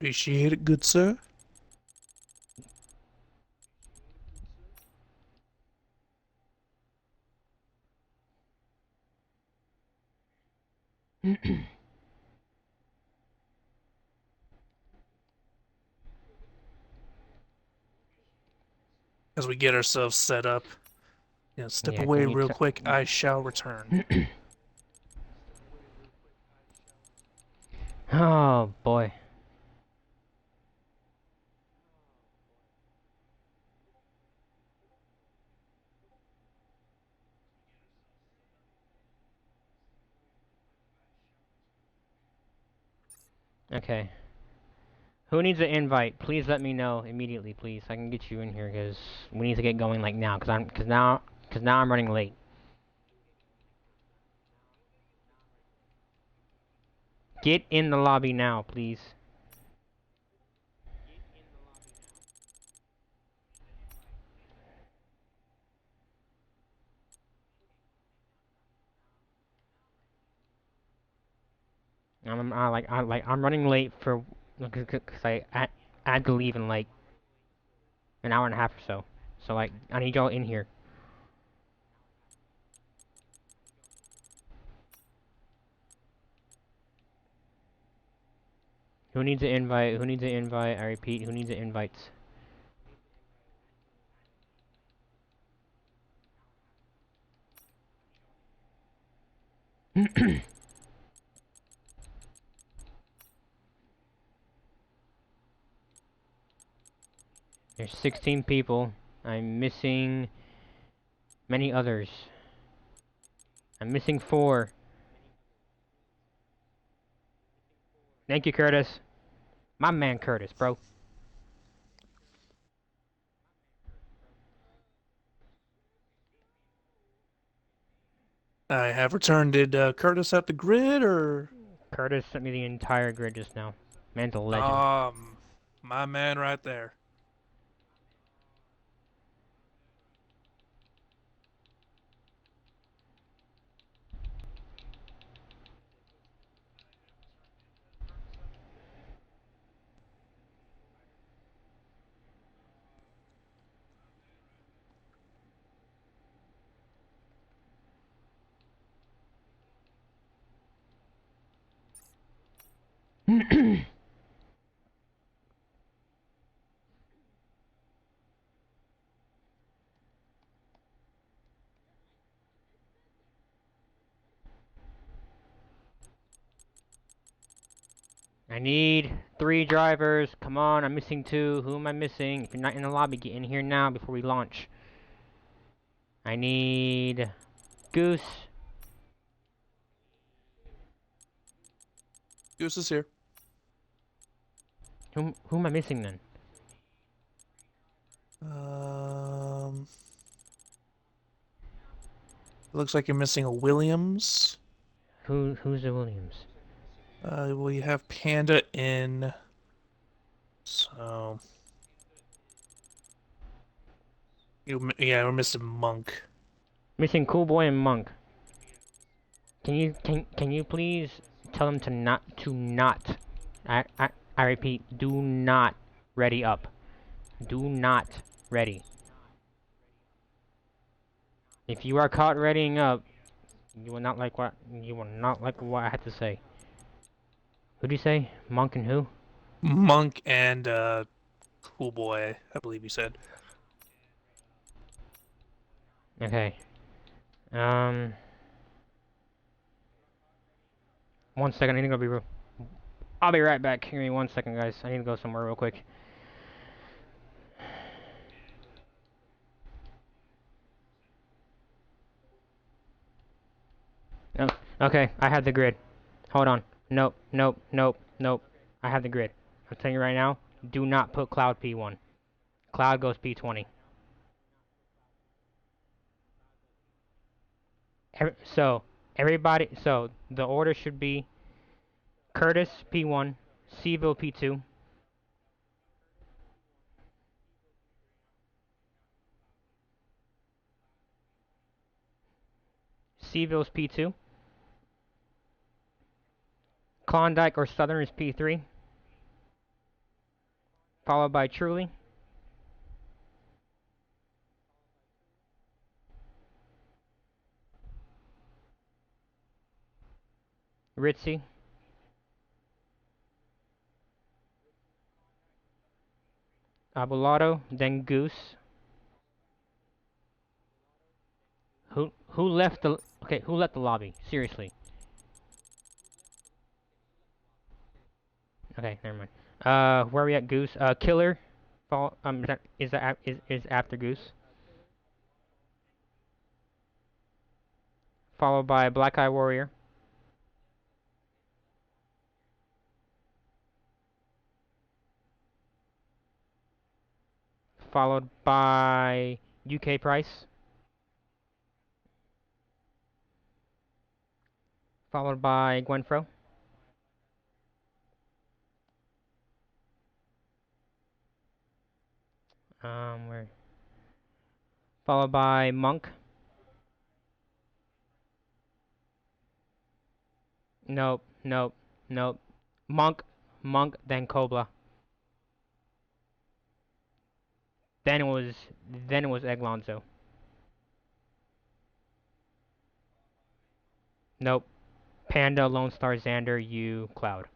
Appreciate it, good sir. As we get ourselves set up, step Yeah, away can you real quick. I shall return. Oh boy. Okay. Who needs an invite? Please let me know immediately, please. I can get you in here because we need to get going like now. Cause now I'm running late. Get in the lobby now, please. I'm running late for cause I had to leave in like an hour and a half or so. So like I need y'all in here. Who needs an invite? Who needs an invite? I repeat, who needs an invites? There's 16 people. I'm missing many others. I'm missing 4. Thank you, Curtis. My man Curtis, bro. I have returned. Did Curtis have the grid or? Curtis sent me the entire grid just now. Man's a legend. My man right there. I need 3 drivers. Come on, I'm missing 2. Who am I missing? If you're not in the lobby, get in here now before we launch. I need Goose. Goose is here. Who am I missing then? Um, looks like you're missing a Williams. Who's the Williams? Well, you have Panda in. So yeah, we're missing Monk. Missing Cool Boy and Monk. Can you please tell them to not I repeat, do not ready up. Do not ready. If you are caught readying up, you will not like what I had to say. Who'd you say? Monk and who? Monk and Cool Boy, I believe you said. Okay. Um 1 second, I need to go be real. I'll be right back. Give me 1 second, guys. I need to go somewhere real quick. Oh, okay, I have the grid. Hold on. Nope, nope, nope, nope. I have the grid. I'm telling you right now, do not put Cloud P1. Cloud goes P20. So the order should be Curtis P1, Seville P2, Seville's P2, Klondike or Southern is P3, followed by Truly, Ritzy, Abulato, then Goose. Who left the who left the lobby? Seriously. Okay, never mind. Where are we at, Goose? Killer. Is after Goose, followed by Black Eye Warrior, followed by UK Price, followed by Gwenfro. Where? Followed by Monk. Nope, nope, nope. Monk, Monk, then Kobla. Then it was, then it was Eglonzo. Nope. Panda, Lone Star, Xander, you, Cloud.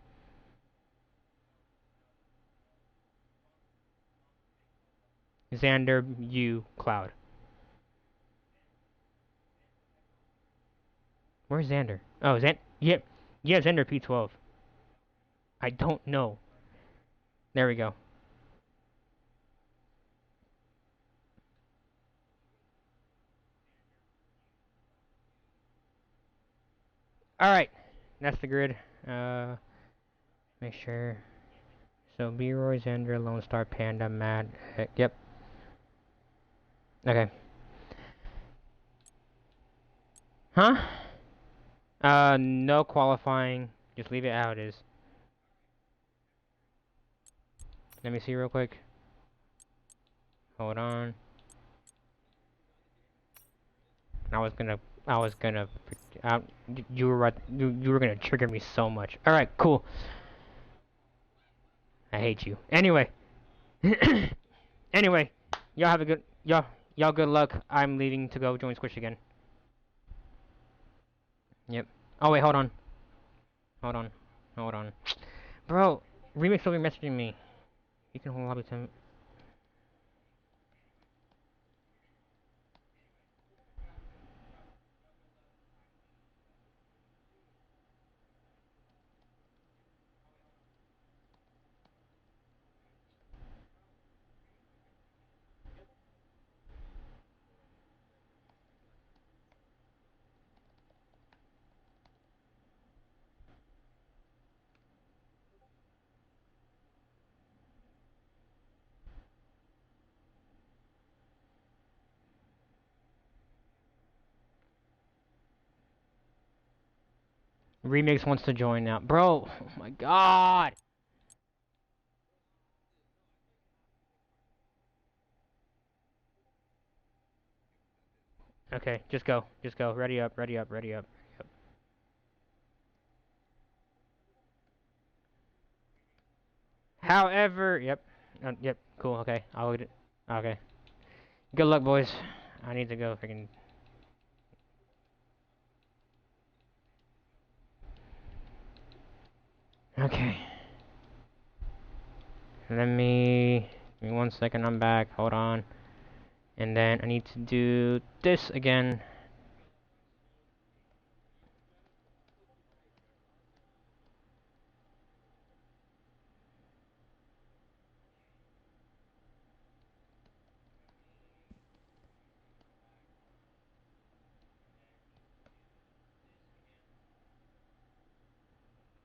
Xander, you, Cloud. Where's Xander? Oh, Yep. Yeah, Xander P12. I don't know. There we go. Alright. That's the grid. Make sure. So, B-Roy, Xander, Lone Star, Panda, Matt. Yep. Okay. Huh? No qualifying. Just leave it how it is. Let me see real quick. Hold on. I was gonna, I was gonna, uh, you were right, you were gonna trigger me so much. Alright, cool. I hate you. Anyway. Anyway. Y'all have a good, y'all good luck. I'm leaving to go join Squish again. Yep. Oh wait, hold on. Hold on. Hold on. Bro, Remix will be messaging me. You can hold lobby time. Remix wants to join now. Bro, oh my god. Okay, just go. Just go. Ready up, ready up, ready up. Yep. However, yep. Yep, cool, okay. I'll get it. Okay. Good luck, boys. I need to go freaking. Okay. Give me 1 second, I'm back. Hold on. And then I need to do this again.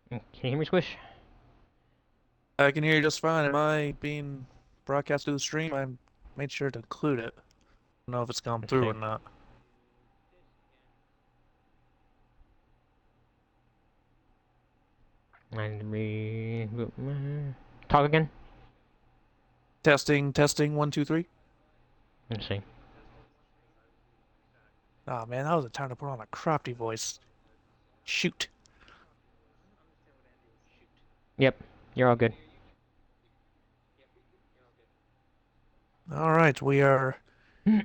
Can you hear me, Squish? I can hear you just fine. Am I being broadcast through the stream? I made sure to include it. I don't know if it's gone Let's through or see. not. And reboot. Talk again? Testing, testing, one, two, three. Let's see. Oh man, that was a time to put on a crafty voice. Shoot. Yep, you're all good. All right, we are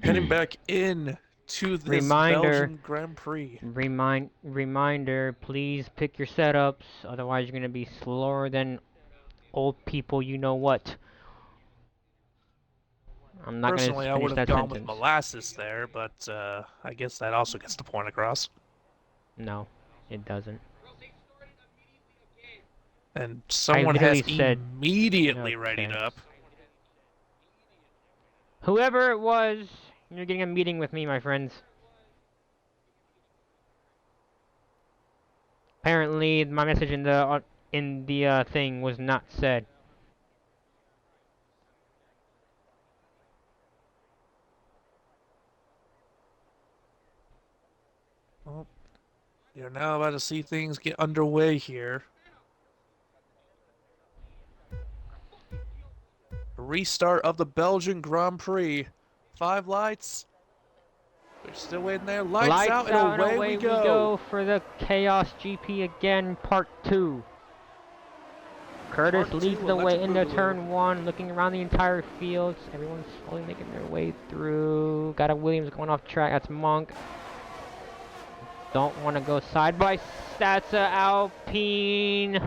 heading back in to this Reminder, Belgian Grand Prix. reminder, please pick your setups, otherwise you're gonna be slower than old people you know what. I'm not gonna Personally, I would finish have that gone with sentence. molasses there, but I guess that also gets the point across. No, it doesn't. And I someone literally has said, immediately readied okay. up. Whoever it was, you're getting a meeting with me, my friends. Apparently, my message in the thing was not said. You're now about to see things get underway here. Restart of the Belgian Grand Prix. 5 lights. We're still waiting there. Lights out Lights and out and away we away we go. go for the Chaos GP again, part 2. Curtis Part leads 2 the way Electric into Boogaloo. turn 1, looking around the entire field. Everyone's slowly making their way through. Got a Williams going off track. That's Monk. Don't want to go side by. That's a Alpine.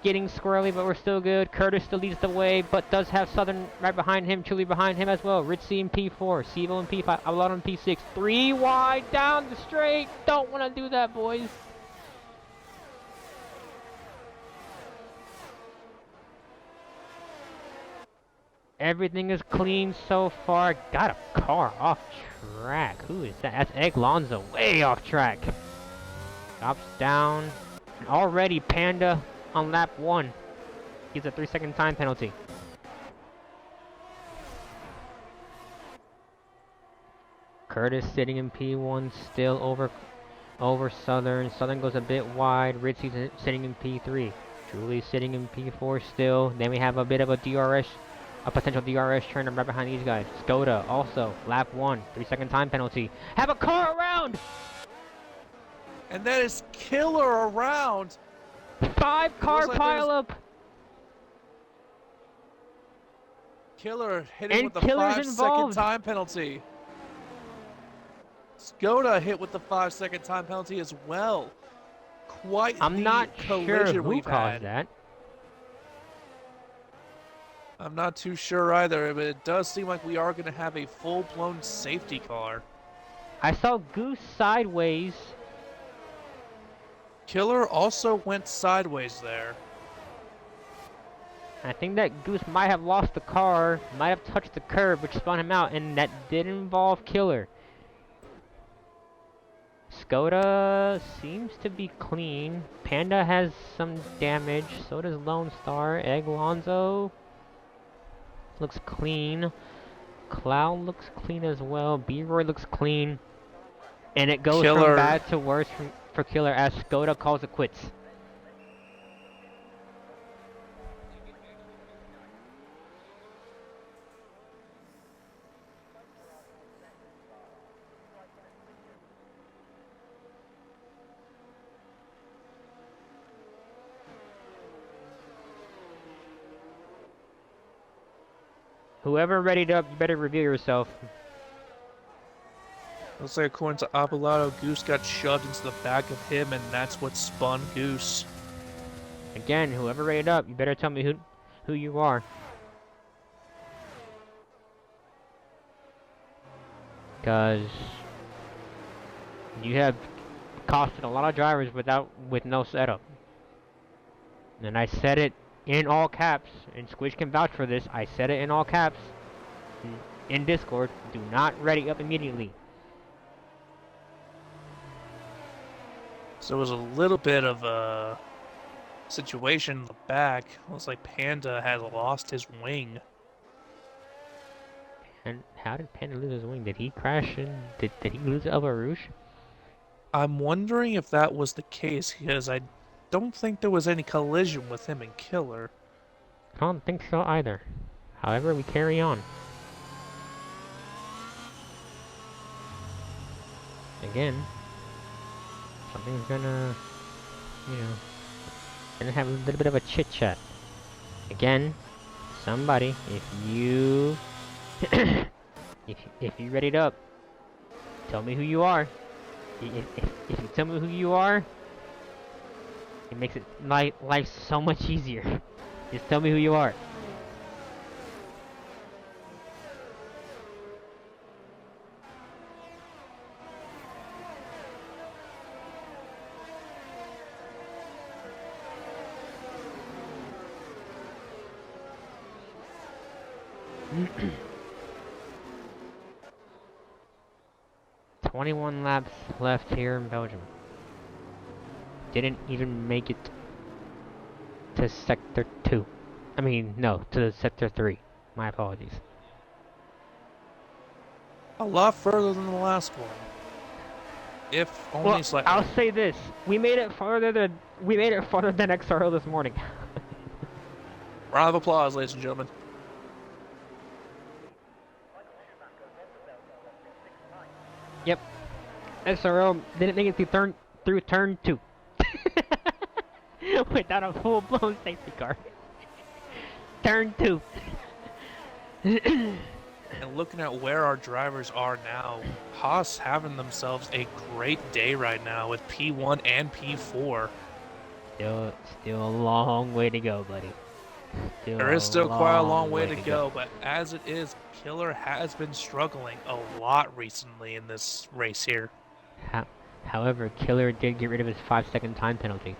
Getting squirrely, but we're still good. Curtis still leads the way, but does have Southern right behind him, Chile behind him as well. Ritzy in P4, Seville in P5, Avalon in P6. 3 wide down the straight. Don't want to do that, boys. Everything is clean so far. Got a car off track. Who is that? That's Egg Lonzo, way off track. Drops down. And already Panda on lap 1. Gets a 3-second time penalty. Curtis sitting in P1, still over Southern. Southern goes a bit wide. Ritzy's sitting in P3. Julie sitting in P4 still. Then we have a bit of a DRS, a potential DRS turn right behind these guys. Skoda also, lap 1, 3-second time penalty. Have a car around! And that is killer around. 5-car like pileup! Killer hitting And with the Killer's 5-second involved. time penalty. Skoda hit with the 5-second time penalty as well. Quite I'm the not sure collision who we've caused had. that. I'm not too sure either, but it does seem like we are going to have a full-blown safety car. I saw Goose sideways. Killer also went sideways there. I think that Goose might have lost the car, might have touched the curb, which spun him out, and that did involve Killer. Skoda seems to be clean. Panda has some damage, so does Lone Star. Egg Lonzo looks clean. Cloud looks clean as well. B-Roy looks clean. And it goes from bad to worse for Killer as Skoda calls it quits. Whoever readied up, you better reveal yourself. Looks like according to Apolado, Goose got shoved into the back of him, and that's what spun Goose. Again, whoever readied up, you better tell me who you are. Because you have costed a lot of drivers with no setup. And I said it in all caps, and Squish can vouch for this. I said it in all caps in Discord. Do not ready up immediately. So it was a little bit of a situation in the back. Looks like Panda has lost his wing. And how did Panda lose his wing? Did he crash and did he lose El Barouche? I'm wondering if that was the case, because I don't think there was any collision with him and Killer. I don't think so either. However, we carry on. Again, something's gonna, gonna have a little bit of a chit chat. Again, somebody, if you, if you ready up, tell me who you are. If you tell me who you are, it makes it life so much easier. Just tell me who you are. Mm 21 laps left here in Belgium. Didn't even make it to Sector 2. I mean, no, to Sector 3. My apologies. A lot further than the last one. if only Well, slightly. I'll say this: we made it farther than XRL this morning. Round of applause, ladies and gentlemen. Yep, XRL didn't make it through turn 2 without a full-blown safety car. Turn 2. And looking at where our drivers are now, Haas having themselves a great day right now with P1 and P4. Still a long way to go, buddy. Still There a is still quite a long long way way to to go. go, but as it is, Killer has been struggling a lot recently in this race here. Ho- However, Killer did get rid of his 5-second time penalty.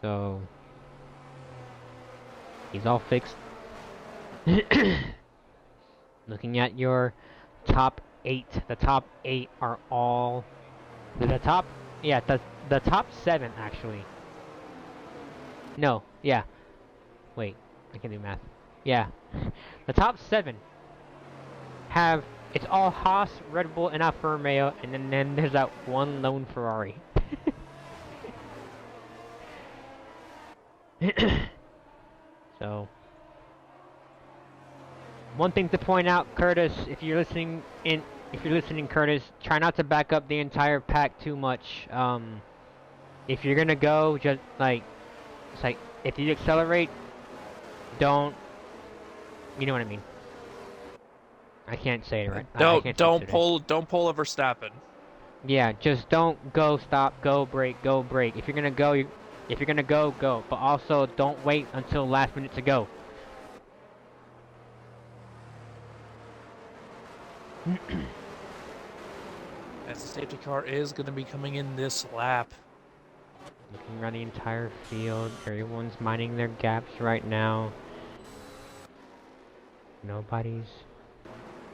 So, he's all fixed. Looking at your top 8, the top 8 are all... The top... Yeah, the top 7, actually. No, yeah. Wait, I can do math. Yeah. The top 7 have... It's all Haas, Red Bull, and Alfa Romeo, and then there's that one lone Ferrari. So... One thing to point out, Curtis, if you're listening, Curtis, try not to back up the entire pack too much. If you're gonna go, just like, it's like, if you accelerate, don't, you know what I mean. I can't say it right. I can't speak Don't today. pull a Verstappen. Yeah, just don't go, stop, go, brake, go, brake. If you're gonna go, if you're gonna go, go. But also, don't wait until last minute to go. As the safety car is going to be coming in this lap. Looking around the entire field, everyone's minding their gaps right now. Nobody's...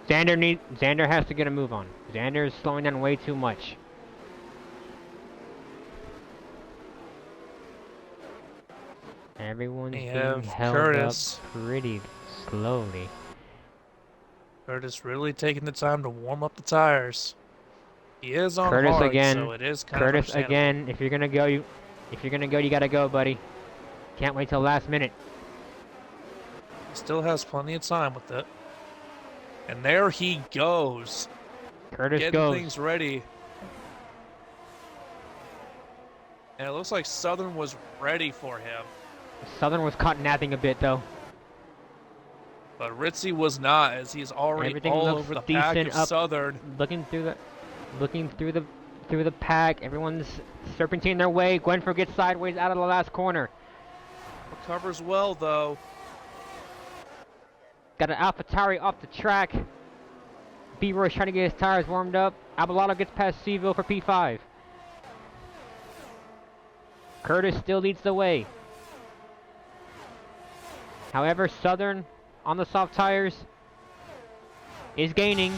Xander has to get a move on. Xander is slowing down way too much. Everyone's being held Curtis. up pretty slowly. Curtis really taking the time to warm up the tires. He is on Curtis hard, again. so it is kind of Curtis understandable. again. If you're gonna go, you gotta go, buddy. Can't wait till last minute. He still has plenty of time with it. And there he goes. Curtis Getting goes. things ready. And it looks like Southern was ready for him. Southern was caught napping a bit though. But Ritzy was not, as he's already Everything all looks over the pack decent of up. Southern. Looking through the pack. Everyone's serpentine their way. Gwenford gets sideways out of the last corner. Recovers well, though. Got an AlphaTauri off the track. B-Roy's trying to get his tires warmed up. Abelardo gets past Seville for P5. Curtis still leads the way. However, Southern on the soft tires is gaining.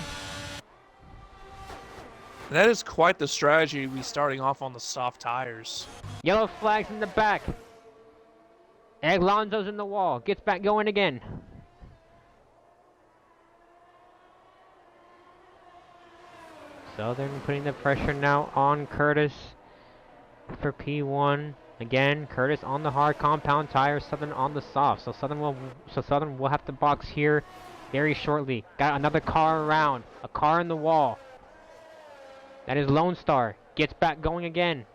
And that is quite the strategy to be starting off on the soft tires. Yellow flags in the back. Alonso's in the wall. Gets back going again. Southern putting the pressure now on Curtis for P1. Again, Curtis on the hard compound tires, Southern on the soft. So Southern will have to box here very shortly. Got another car around. A car in the wall. That is Lone Star. Gets back going again.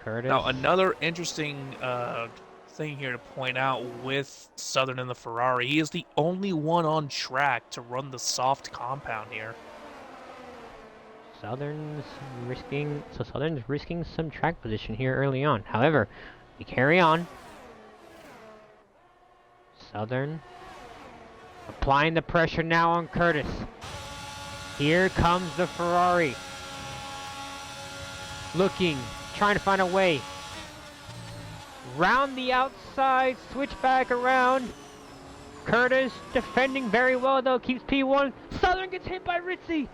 Curtis. Now, another interesting thing here to point out with Southern and the Ferrari, he is the only one on track to run the soft compound here. Southern's risking some track position here early on. However, we carry on. Southern applying the pressure now on Curtis. Here comes the Ferrari. Looking, trying to find a way. Round the outside, switch back around. Curtis defending very well though, keeps P1. Southern gets hit by Ritzy.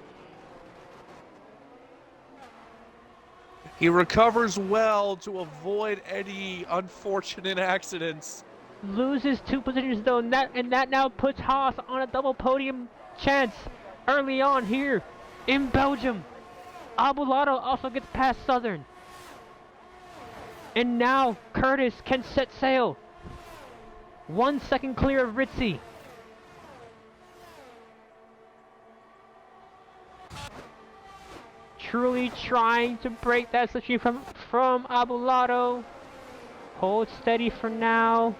He recovers well to avoid any unfortunate accidents. loses 2 positions though, and that now puts Haas on a double podium chance early on here in Belgium. Abulato also gets past Southern. And now Curtis can set sail. 1 second clear of Ritzy. Truly trying to break that situation from Abulato. Hold steady for now.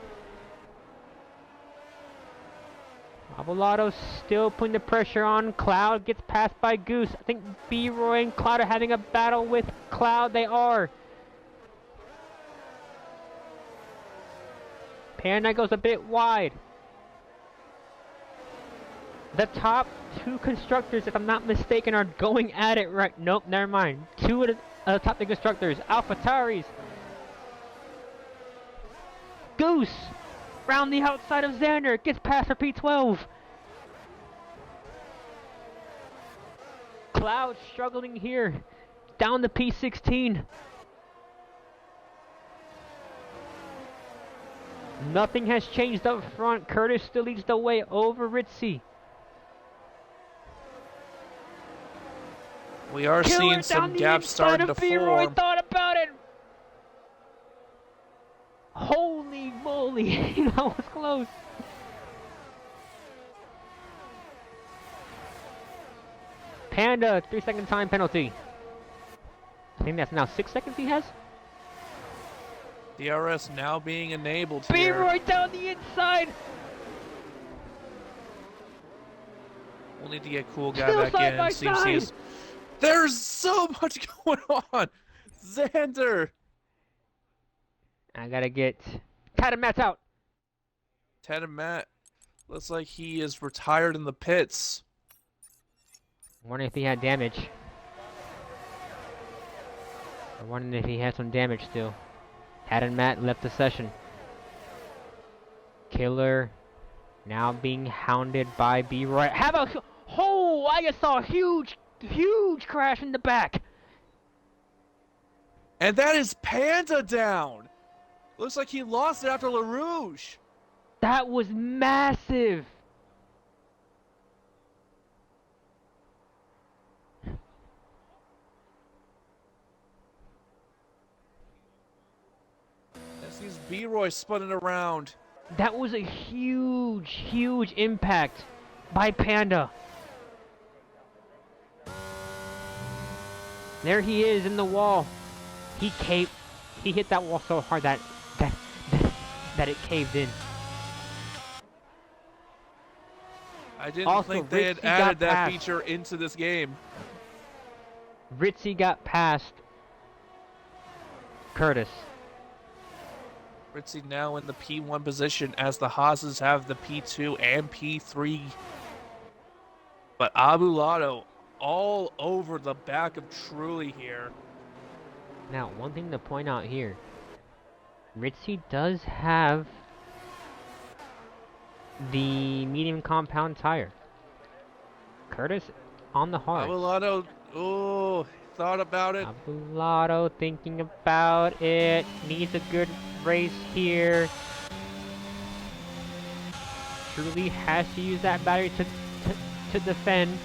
Abulato still putting the pressure on. Cloud gets passed by Goose. I think B-Roy and Cloud are having a battle with Cloud. They are. Panda goes a bit wide. The top 2 constructors, if I'm not mistaken, are going at it right. Nope, never mind. 2 of the top 3 constructors. AlphaTauris. Goose. Round the outside of Xander. Gets past for P12. Cloud struggling here. Down to P16. Nothing has changed up front. Curtis still leads the way over Ritzy. We are seeing some gaps starting to form. Thought about it. Holy moly, that was close. Panda, 3-second time penalty. I think that's now 6 seconds he has. DRS now being enabled here. B-Roy down the inside. We'll need to get Cool Guy back in and see if he's... There's so much going on! Xander! I gotta get Ted and Matt's out. Ted and Matt looks like he is retired in the pits. I'm wondering if he had damage. I'm wondering if he had some damage still. Ted and Matt left the session. Killer now being hounded by B-Roy. Have a... Oh, I just saw a huge crash in the back. And that is Panda down. Looks like he lost it after LaRouche. That was massive. That sees B-Roy spinning around. That was a huge impact by Panda. There he is in the wall. He hit that wall so hard that it caved in. I didn't Also, think they had added that feature into this game. Ritzy got past Curtis. Ritzy now in the P1 position as the Haas's have the P2 and P3. But Abulato all over the back of Truly here. Now, one thing to point out here. Ritzy does have the medium compound tire. Curtis on the hard. Abulato, oh, thought about it. Abulato thinking about it. Needs a good race here. Truly has to use that battery to defend.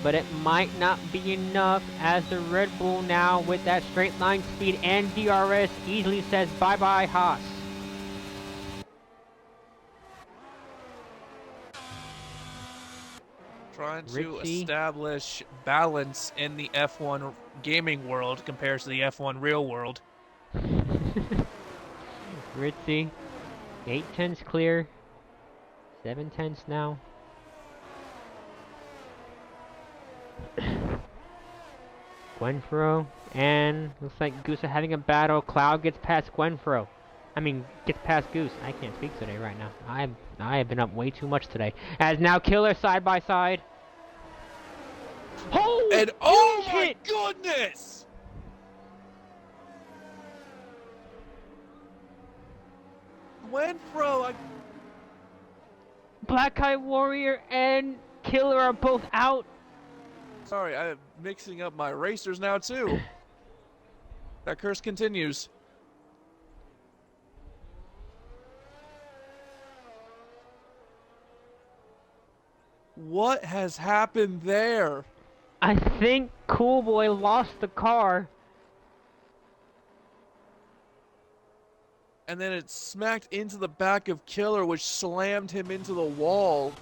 But it might not be enough as the Red Bull now with that straight line speed and DRS easily says bye-bye Haas. Trying to establish balance in the F1 gaming world compared to the F1 real world. Ritzy, 8-10's clear, 7-10's now. Gwenfro and looks like Goose are having a battle. Cloud gets past Gwenfro. Gets past Goose. I can't speak today right now. I have been up way too much today. As now Killer side by side. Oh! And oh my goodness! Gwenfro, Black Eye Warrior and Killer are both out. Sorry, I'm mixing up my racers now too. That curse continues. What has happened there? I think Cool Boy lost the car. And then it smacked into the back of Killer, which slammed him into the wall.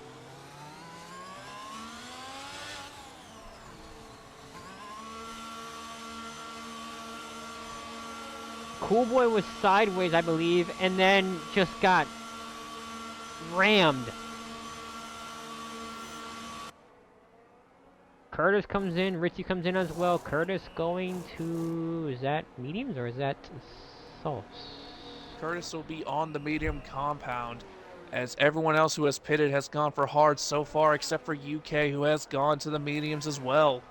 Cool Boy was sideways, I believe, and then just got rammed. Curtis comes in, Richie comes in as well. Curtis going to... is that mediums or is that softs? Curtis will be on the medium compound, as everyone else who has pitted has gone for hards so far, except for UK, who has gone to the mediums as well.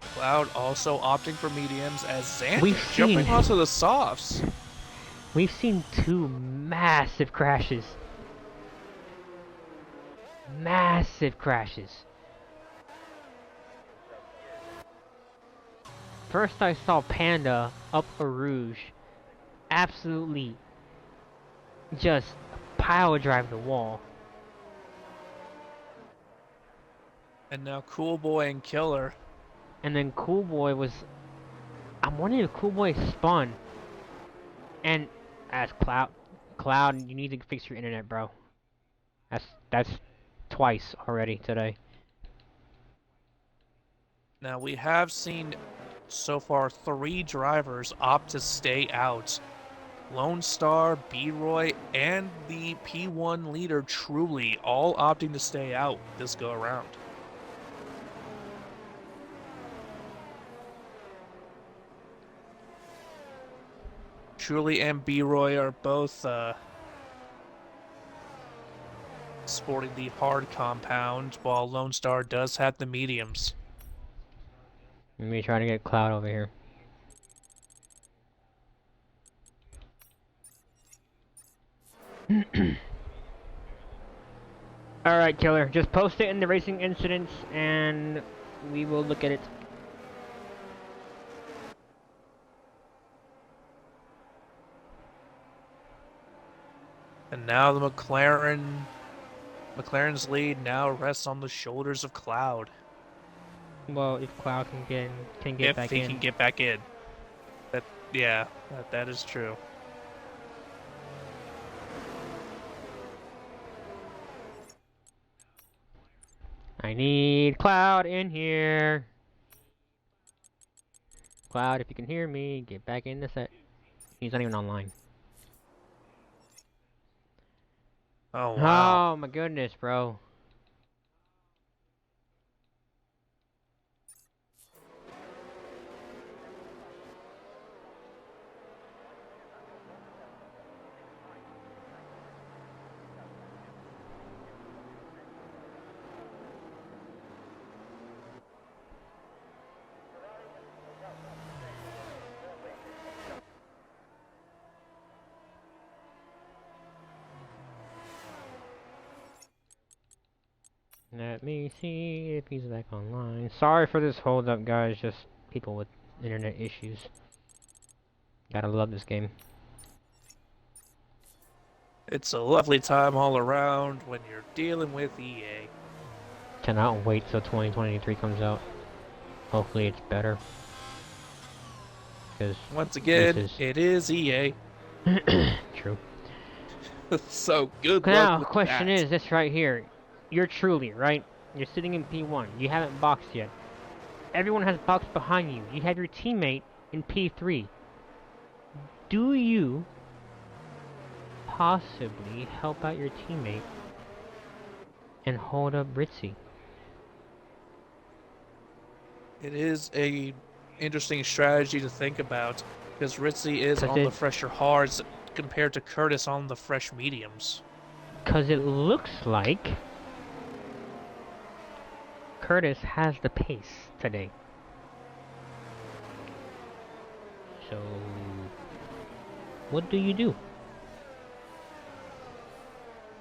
Cloud also opting for mediums, as Xander jumping onto the softs. We've seen two massive crashes. Massive crashes. First I saw Panda up a Rouge absolutely just pile drive the wall. And now Cool Boy and Killer. And then Cool Boy was... I'm wondering if Cool Boy spun. And as Cloud, you need to fix your internet, bro. That's twice already today. Now we have seen so far 3 drivers opt to stay out. Lone Star, B-Roy, and the P1 leader Truly all opting to stay out this go around. Truly and B-Roy are both sporting the hard compound, while Lone Star does have the mediums. Let me try to get Cloud over here. Alright, Killer. Just post it in the racing incidents and we will look at it. And now the McLaren's lead now rests on the shoulders of Cloud. Well, if Cloud can get back in. If he can get back in. That is true. I need Cloud in here. Cloud, if you can hear me, get back in the set. He's not even online. Oh, wow. Oh my goodness, bro. Let me see if he's back online. Sorry for this hold up, guys. Just people with internet issues. Gotta love this game. It's a lovely time all around when you're dealing with EA. Cannot wait till 2023 comes out. Hopefully it's better. Because once again, it is EA. True. So good luck now, with question that. is this right here. You're Truly, right? You're sitting in P1. You haven't boxed yet. Everyone has boxed behind you. You have your teammate in P3. Do you possibly help out your teammate and hold up Ritzy? It is a interesting strategy to think about, because Ritzy is on the fresher hards compared to Curtis on the fresh mediums. Because it looks like Curtis has the pace today. So, what do you do?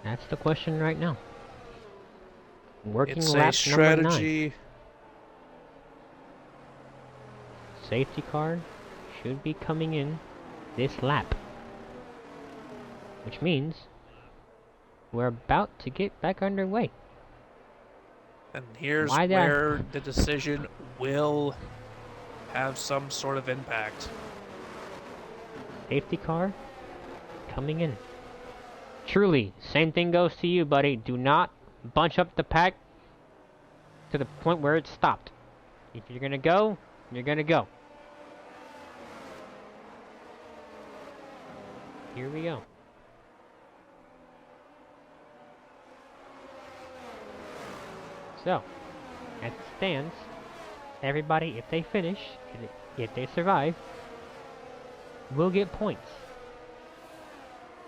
That's the question right now. Working lap number 9. Safety car should be coming in this lap. which means we're about to get back underway. And here's Why that? where the decision will have some sort of impact. Safety car coming in. Truly, same thing goes to you, buddy. Do not bunch up the pack to the point where it stopped. If you're gonna go, you're gonna go. Here we go. So, as it stands, everybody, if they finish, if they survive, will get points.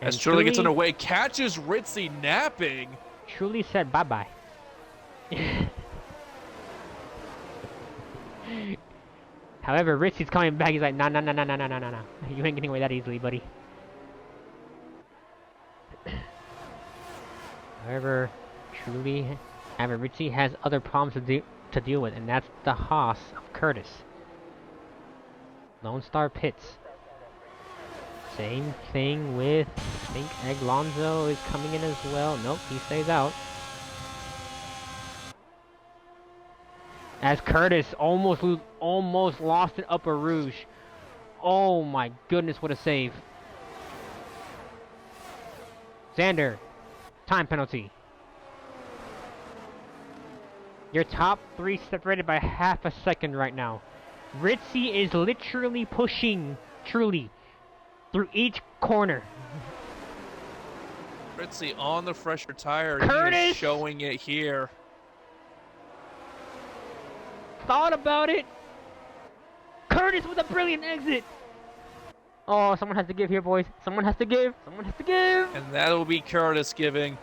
As Truly gets underway, catches Ritzy napping. Truly said bye-bye. However, Ritzy's coming back. He's like, nah. You ain't getting away that easily, buddy. However, Ritzy has other problems to deal with, and that's the Haas of Curtis. Lone Star Pits. Same thing with, I think Eglonzo is coming in as well. Nope, he stays out. As Curtis almost lost an Upper Rouge. Oh my goodness, what a save. Xander, time penalty. Your top three separated by half a second right now. Ritzy is literally pushing Truly through each corner. Ritzy on the fresher tire. Curtis! He is showing it here. Thought about it. Curtis with a brilliant exit. Oh, someone has to give here, boys. Someone has to give. Someone has to give. And that'll be Curtis giving.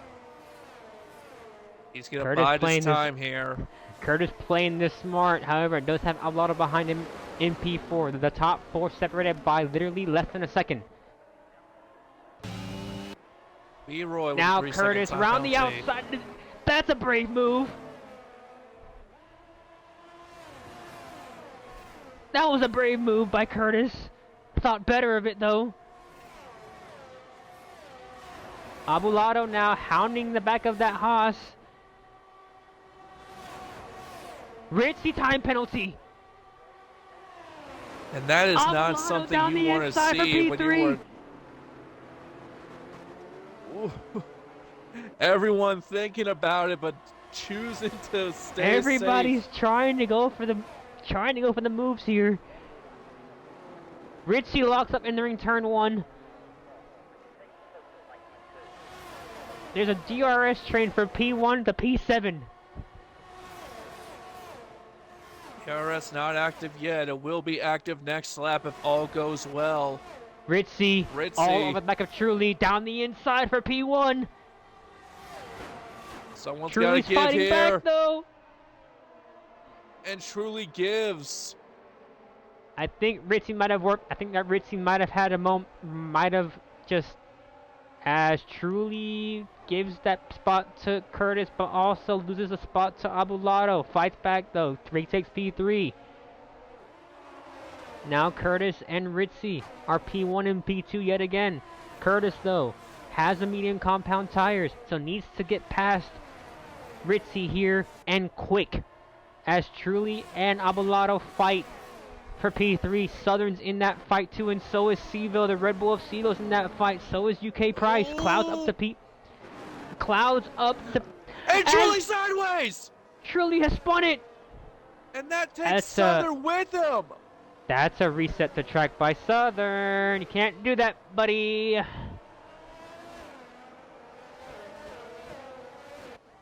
He's going to bide his time here. Curtis playing this smart. However, does have a lot behind him in P4. The top four separated by literally less than a second. Leroy now Curtis round the outside. That's a brave move. That was a brave move by Curtis. Thought better of it though. Abulado now hounding the back of that Haas. Ritzy time penalty. And that is not something you want to see when you are... Everyone thinking about it, but choosing to stay Everybody's safe. trying to go for the moves here. Ritzy locks up entering turn 1. There's a DRS train from P1 to P7. DRS not active yet. It will be active next lap if all goes well. Ritzy all over the back of Truly, down the inside for P1. Someone's got to give fighting here. Back, though. And Truly gives. I think Ritzy might have worked. I think that Ritzy might have had a moment, might have just, as Truly gives that spot to Curtis, but also loses a spot to Abulado. Fights back though. Takes P3. Now Curtis and Ritzy are P1 and P2 yet again. Curtis though has a medium compound tires, so needs to get past Ritzy here and quick. As Truly and Abulado fight for P3. Southern's in that fight too, and so is Seville. The Red Bull of Seville's in that fight. So is UK Price. Clouds up to And Truly sideways! Truly has spun it! And that takes Southern with him! That's a reset to track by Southern. You can't do that, buddy.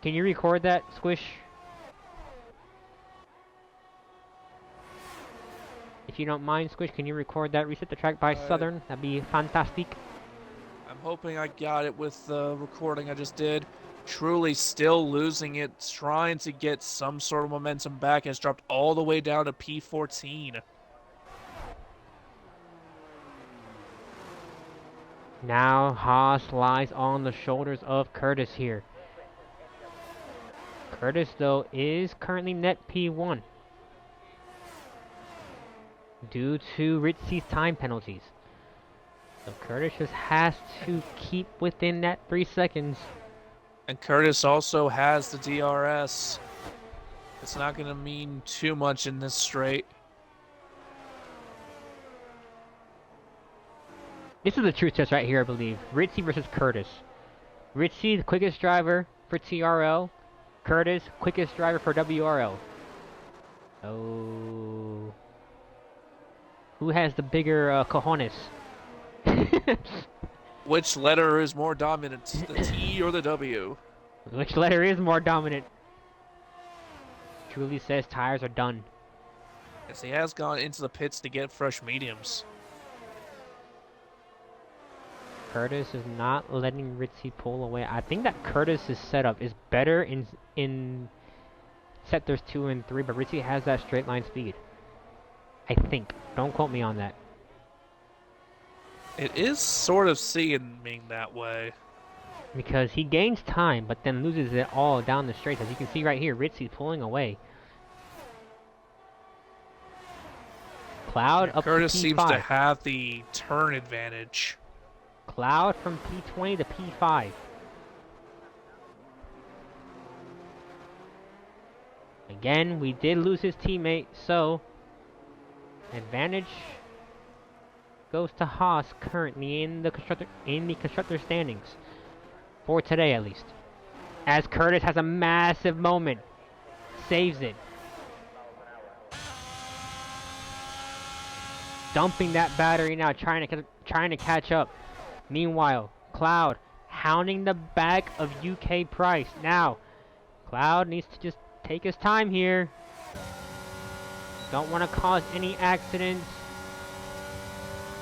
Can you record that, Squish? If you don't mind, Squish, can you record that? Reset the track by Southern. That'd be fantastic. I'm hoping I got it with the recording I just did. Truly still losing it, trying to get some sort of momentum back. Has dropped all the way down to P14. Now Haas lies on the shoulders of Curtis here. Curtis, though, is currently net P1 due to Ritzy's time penalties. So Curtis just has to keep within that 3 seconds. And Curtis also has the DRS. It's not going to mean too much in this straight. This is a truth test right here, I believe. Ritzy versus Curtis. Ritzy, the quickest driver for TRL. Curtis, quickest driver for WRL. Oh. Who has the bigger cojones? Which letter is more dominant, the T or the W? Which letter is more dominant? Truly says tires are done. Yes, he has gone into the pits to get fresh mediums. Curtis is not letting Ritzy pull away. I think that Curtis's setup is better in sectors 2 and 3, but Ritzy has that straight line speed. I think. Don't quote me on that. It is sort of seeming that way. Because he gains time, but then loses it all down the straight. As you can see right here, Ritzy pulling away. Cloud Yeah, up Curtis to P5. seems to have the turn advantage. Cloud from P20 to P5. Again, we did lose his teammate, so advantage goes to Haas currently in the constructor standings. For today at least. As Curtis has a massive moment. Saves it. Dumping that battery now, trying to catch up. Meanwhile, Cloud hounding the back of UK Price. Now, Cloud needs to just take his time here. Don't want to cause any accidents.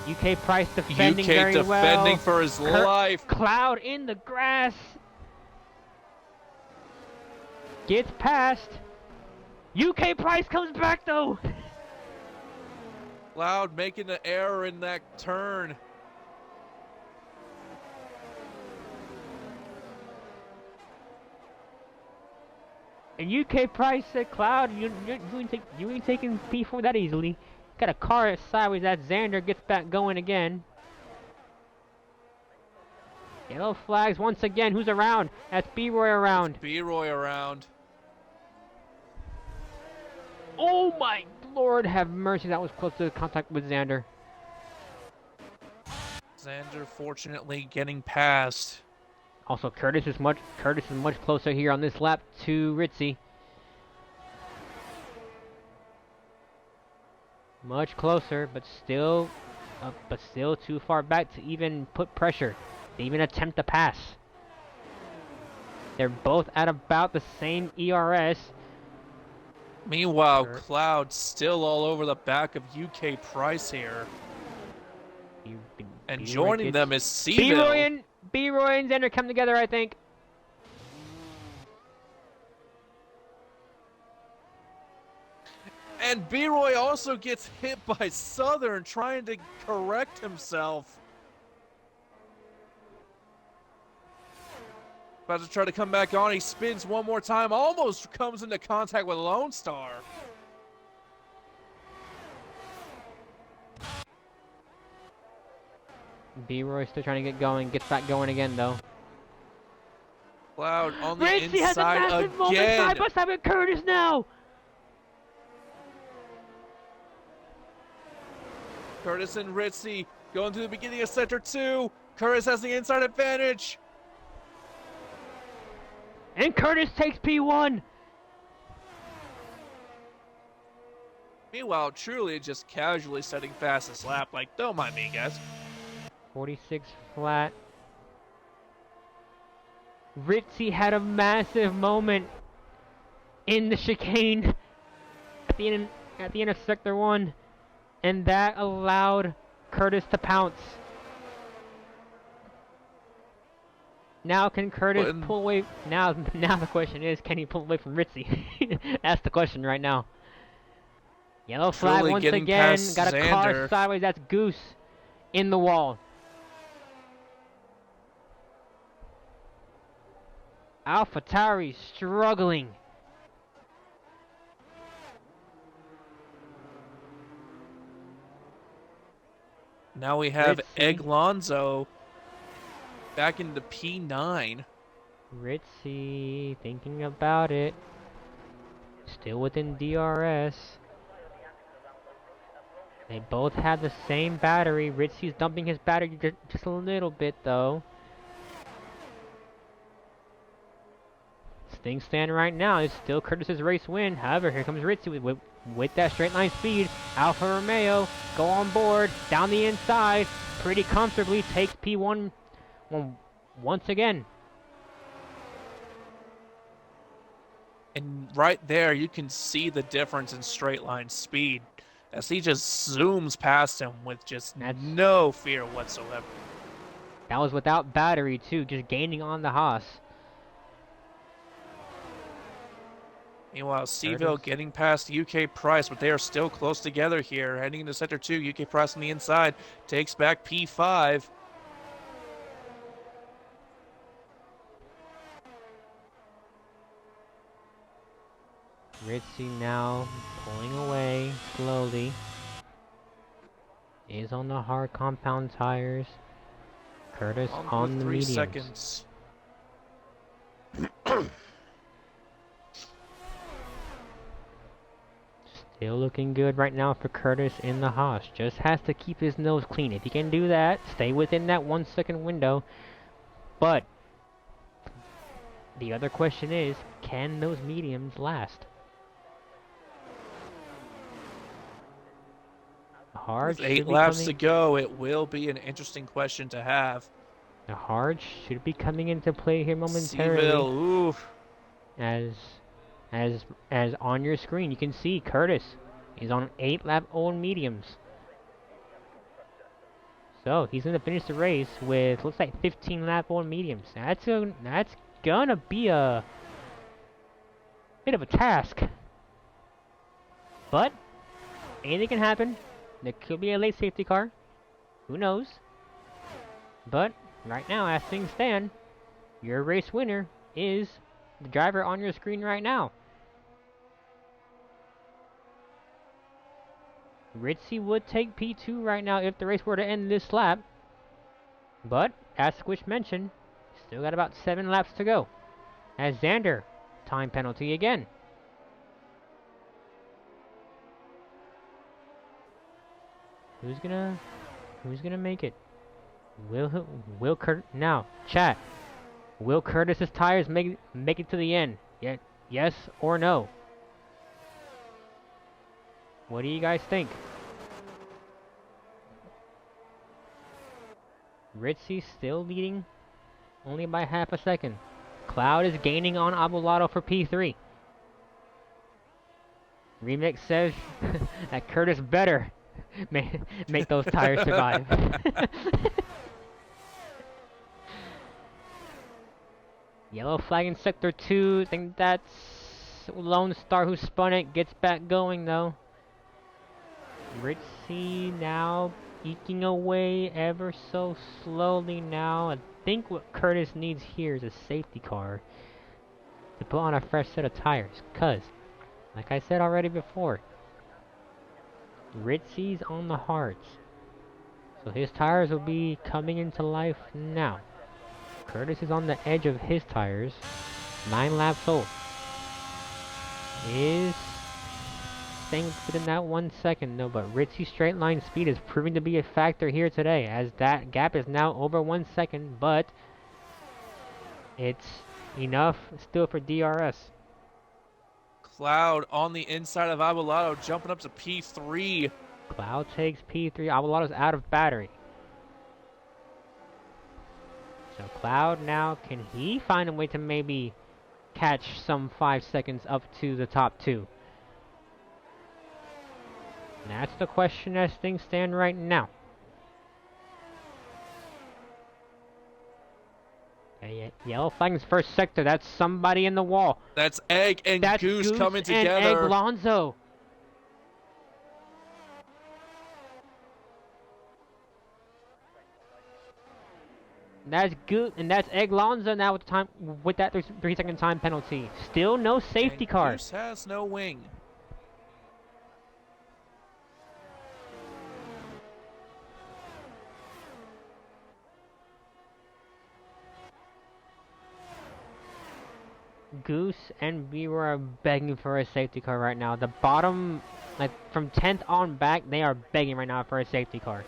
UK Price defending very well. UK defending for his life. Cloud in the grass. Gets past. UK Price comes back though. Cloud making an error in that turn. And UK Price said, Cloud, you ain't taking P4 that easily. Got a car sideways as Xander gets back going again. Yellow flags once again. Who's around? That's B-Roy around. B-Roy around. Oh my Lord, have mercy. That was close to contact with Xander. Xander fortunately getting past. Also, Curtis is much closer here on this lap to Ritzy. Much closer, but still too far back to even put pressure, to even attempt to pass. They're both at about the same ERS. Meanwhile, Cloud still all over the back of UK Price here. And joining them is Seville. B-Roy and Xander come together, I think. And B-Roy also gets hit by Southern trying to correct himself. About to try to come back on. He spins one more time. Almost comes into contact with Lone Star. B-Roy still trying to get going. Gets back going again, though. Cloud on the Ritzy has a inside massive moment again. side by side with Curtis now. Curtis and Ritzy going through the beginning of Sector 2. Curtis has the inside advantage. And Curtis takes P1. Meanwhile, Truly just casually setting fastest lap. Like, don't mind me, guys. 46 flat. Ritzy had a massive moment in the chicane at the end of Sector 1. And that allowed Curtis to pounce. Now can Curtis pull away? Now the question is, can he pull away from Ritzy? That's the question right now. Yellow flag once again. Got a car sideways. That's Goose in the wall. AlphaTauri struggling. Now we have Ritzy. Eglonzo back into P9. Ritzy thinking about it. Still within DRS. They both have the same battery. Ritzy's dumping his battery just a little bit though. Things stand right now. It's still Curtis's race win. However, here comes Ritzy with that straight line speed. Alfa Romeo go on board down the inside. Pretty comfortably takes P1 once again. And right there, you can see the difference in straight line speed as he just zooms past him with just no fear whatsoever. That was without battery too, just gaining on the Haas. Meanwhile, Seville getting past UK Price, but they are still close together here. Heading into Sector 2, UK Price on the inside takes back P5. Ritzy now pulling away slowly. Is on the hard compound tires. Curtis on the mediums. 3 seconds. Still looking good right now for Curtis in the Haas. Just has to keep his nose clean. If he can do that, stay within that 1 second window. But the other question is, can those mediums last? Hard With 8 laps to go, it will be an interesting question to have. The hard should be coming into play here momentarily. Seville, oof. As on your screen, you can see Curtis is on 8-lap-old mediums. So he's gonna finish the race with looks like 15-lap-old mediums. That's gonna be a bit of a task. But anything can happen. There could be a late safety car. Who knows? But right now, as things stand, your race winner is the driver on your screen right now. Ritzy would take P2 right now if the race were to end this lap. But, as Squish mentioned, still got about 7 laps to go. As Xander, time penalty again. Who's gonna make it? Will Curtis's tires make it to the end? Yes or no? What do you guys think? Ritzy still leading, only by half a second. Cloud is gaining on Abulato for P3. Remix says that Curtis better make those tires survive. Yellow flag in Sector 2. I think that's Lone Star who spun it. Gets back going though. Ritzy now eking away ever so slowly now. I think what Curtis needs here is a safety car to put on a fresh set of tires. Cause, like I said already before, Ritzy's on the hards. So his tires will be coming into life now. Curtis is on the edge of his tires. 9 laps old. Is staying within that 1 second though, but Ritzy's straight line speed is proving to be a factor here today, as that gap is now over 1 second, but it's enough still for DRS. Cloud on the inside of Abulato, jumping up to P3. Cloud takes P3. Abulato's out of battery. So Cloud now, can he find a way to maybe catch some 5 seconds up to the top 2? And that's the question as things stand right now. Yellow flag's first sector. That's somebody in the wall. That's Egg and Goose coming together. And Eglonzo. That's good, and that's Eglonzo now with the time with that 3-second time penalty. Still no safety car. Goose has no wing. Goose and Beaver are begging for a safety car right now. The bottom, like from 10th on back, they are begging right now for a safety car.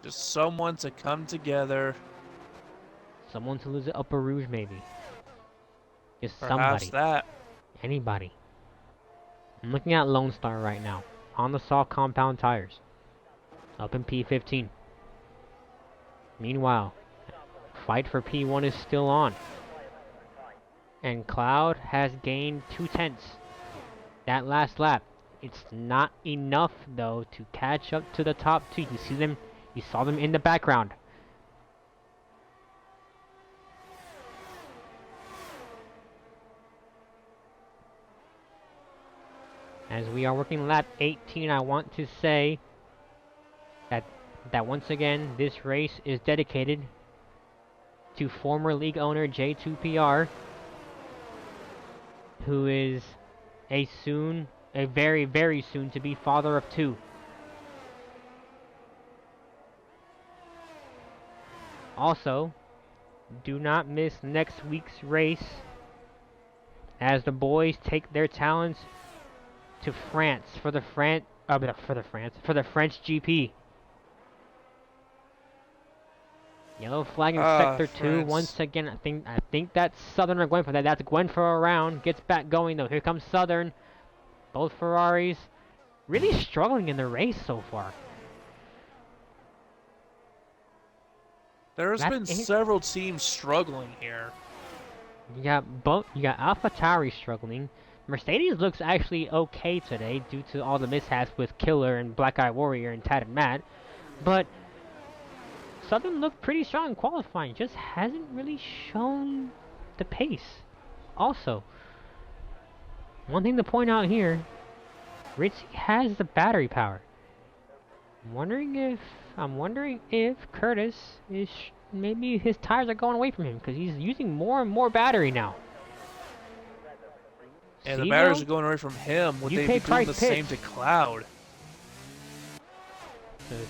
Just someone to come together. Someone to lose the Upper Rouge, maybe. Just Perhaps somebody. that. Anybody. I'm looking at Lone Star right now. On the soft compound tires. Up in P15. Meanwhile, fight for P1 is still on. And Cloud has gained 2/10 that last lap. It's not enough though to catch up to the top two. You saw them in the background. As we are working lap 18, I want to say that once again this race is dedicated to former league owner J2PR, who is a very, very soon to be father of two. Also, do not miss next week's race as the boys take their talents to France for the French GP. Yellow flag in sector 2 France. once again. I think that's Southern are going for that. That's Gwen for a round. Gets back going though. Here comes Southern. Both Ferraris really struggling in the race so far. There's been several teams struggling here. You got AlphaTauri struggling. Mercedes looks actually okay today due to all the mishaps with Killer and Black Eye Warrior and Tad and Matt. But Southern looked pretty strong in qualifying, just hasn't really shown the pace. Also, one thing to point out here, Ritchie has the battery power. I'm wondering if Curtis is maybe his tires are going away from him because he's using more and more battery now. And the batteries are going away from him. Would they be doing the same to Cloud?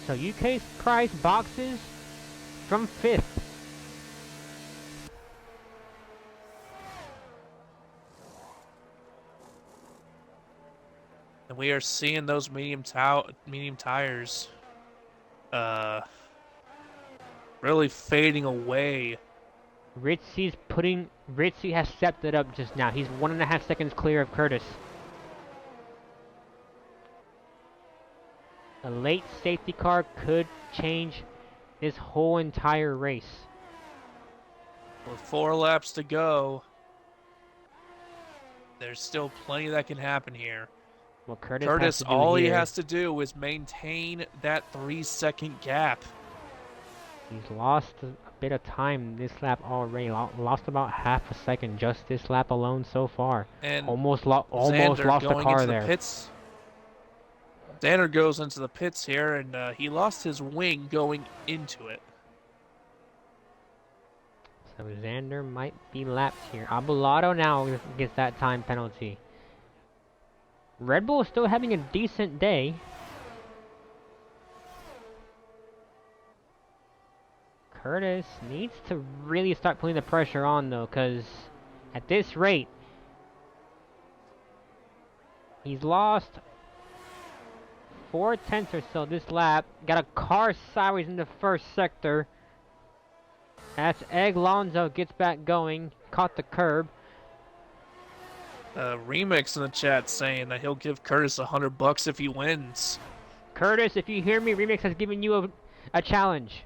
So UK Price boxes from 5th. And we are seeing those medium tires really fading away. Ritchie has stepped it up just now. He's 1.5 seconds clear of Curtis. A late safety car could change this whole entire race. With 4 laps to go, there's still plenty that can happen here. Well, Curtis, all he has to do is maintain that 3-second gap. He's lost a bit of time this lap already. Lost about half a second just this lap alone so far. And almost lost the car there. Xander goes into the pits here, and he lost his wing going into it. So Xander might be lapped here. Abulato now gets that time penalty. Red Bull is still having a decent day. Curtis needs to really start putting the pressure on though, because at this rate, he's lost 4/10 or so this lap. Got a car sideways in the first sector. That's Egg Lonzo gets back going. Caught the curb. Remix in the chat saying that he'll give Curtis $100 if he wins. Curtis, if you hear me, Remix has given you a challenge.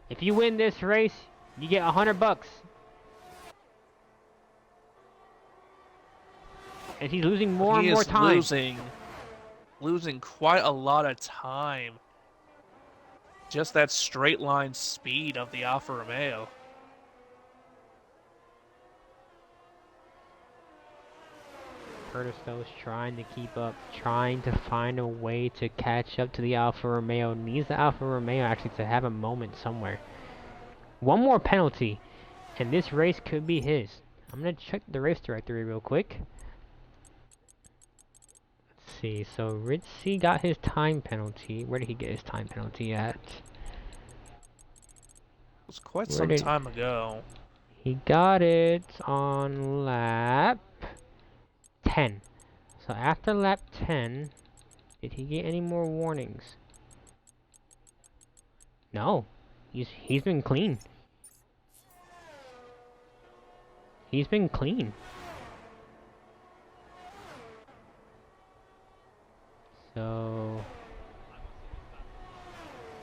If you win this race, you get $100. And he's losing more and more time. Losing quite a lot of time. Just that straight line speed of the Alfa Romeo. Curtis though is trying to keep up, trying to find a way to catch up to the Alfa Romeo. Needs the Alfa Romeo actually to have a moment somewhere. One more penalty, and this race could be his. I'm gonna check the race directory real quick. Let's see, so Ritchie got his time penalty. Where did he get his time penalty at? It was quite some time ago. He got it on lap 10. So after lap 10, did he get any more warnings? No. He's been clean. He's been clean. So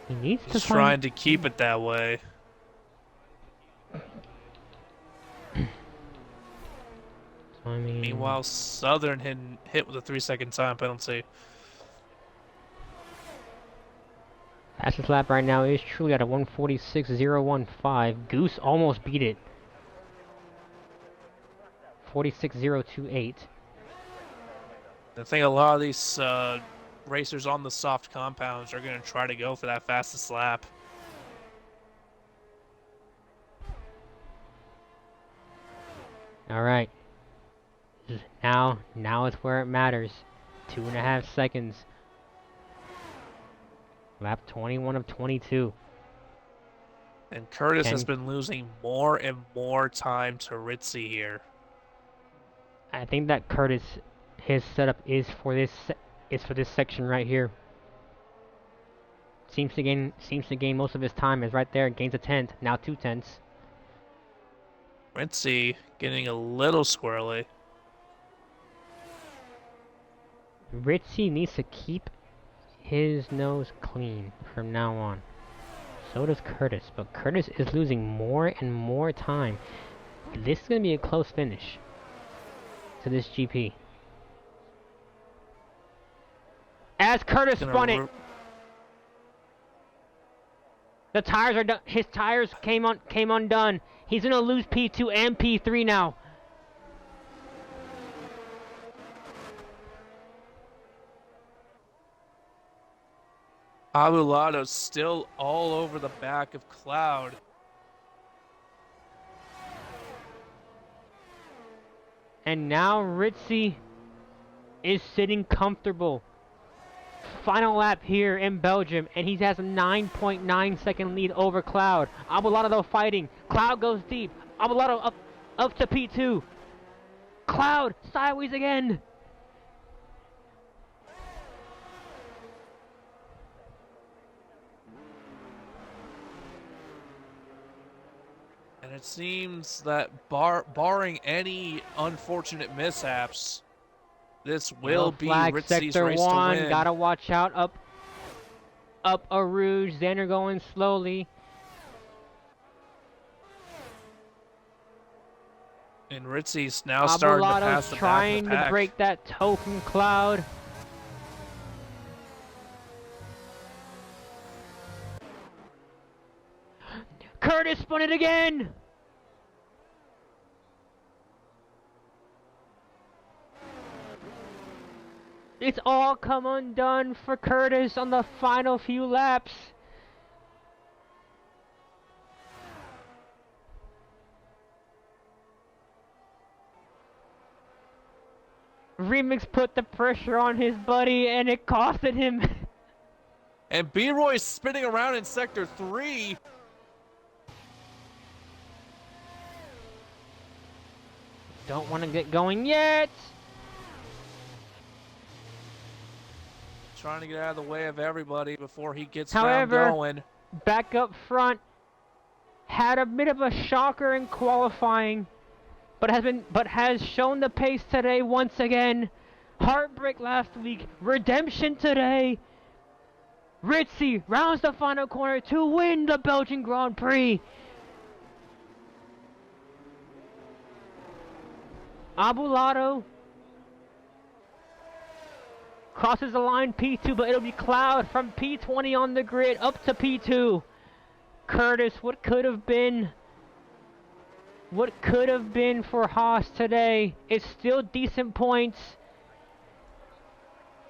he needs to He's find. trying to keep it that way. I mean, Meanwhile, Southern hit with a 3-second time penalty. fastest lap right now is truly at a 146.015. Goose almost beat it. 46.028. I think a lot of these racers on the soft compounds are going to try to go for that fastest lap. All right. Now is where it matters. 2.5 seconds. Lap 21 of 22. And Curtis has been losing more and more time to Ritzy here. I think that Curtis, his setup is for this section right here. Seems to gain most of his time. Is right there. Gains a tenth. Now 2 tenths. Ritzy getting a little squirrely. Ritzy needs to keep his nose clean from now on. So does Curtis, but Curtis is losing more and more time. This is going to be a close finish to this GP. As Curtis spun it, the tires are done. His tires came undone. He's going to lose P2 and P3 now. Abulado's still all over the back of Cloud. And now Ritzy is sitting comfortable. Final lap here in Belgium, and he has a 9.9 second lead over Cloud. Abulado though fighting. Cloud goes deep. Abulado up to P2. Cloud sideways again. And it seems that barring any unfortunate mishaps, this will be Ritzy's race to win. Gotta watch out up a Rouge. Xander going slowly. And Ritzy's now starting to pass the back of the pack. Trying to break that toe from Cloud. Curtis spun it again! It's all come undone for Curtis on the final few laps. Remix put the pressure on his buddy and it costed him. And B-Roy's spinning around in Sector 3. Don't want to get going yet. Trying to get out of the way of everybody before he gets However, going. Back up front, had a bit of a shocker in qualifying, but has shown the pace today once again. Heartbreak last week, redemption today. Ritzy rounds the final corner to win the Belgian Grand Prix. Abulado crosses the line P2, but it'll be Cloud from P20 on the grid up to P2. Curtis, what could have been for Haas today? It's still decent points.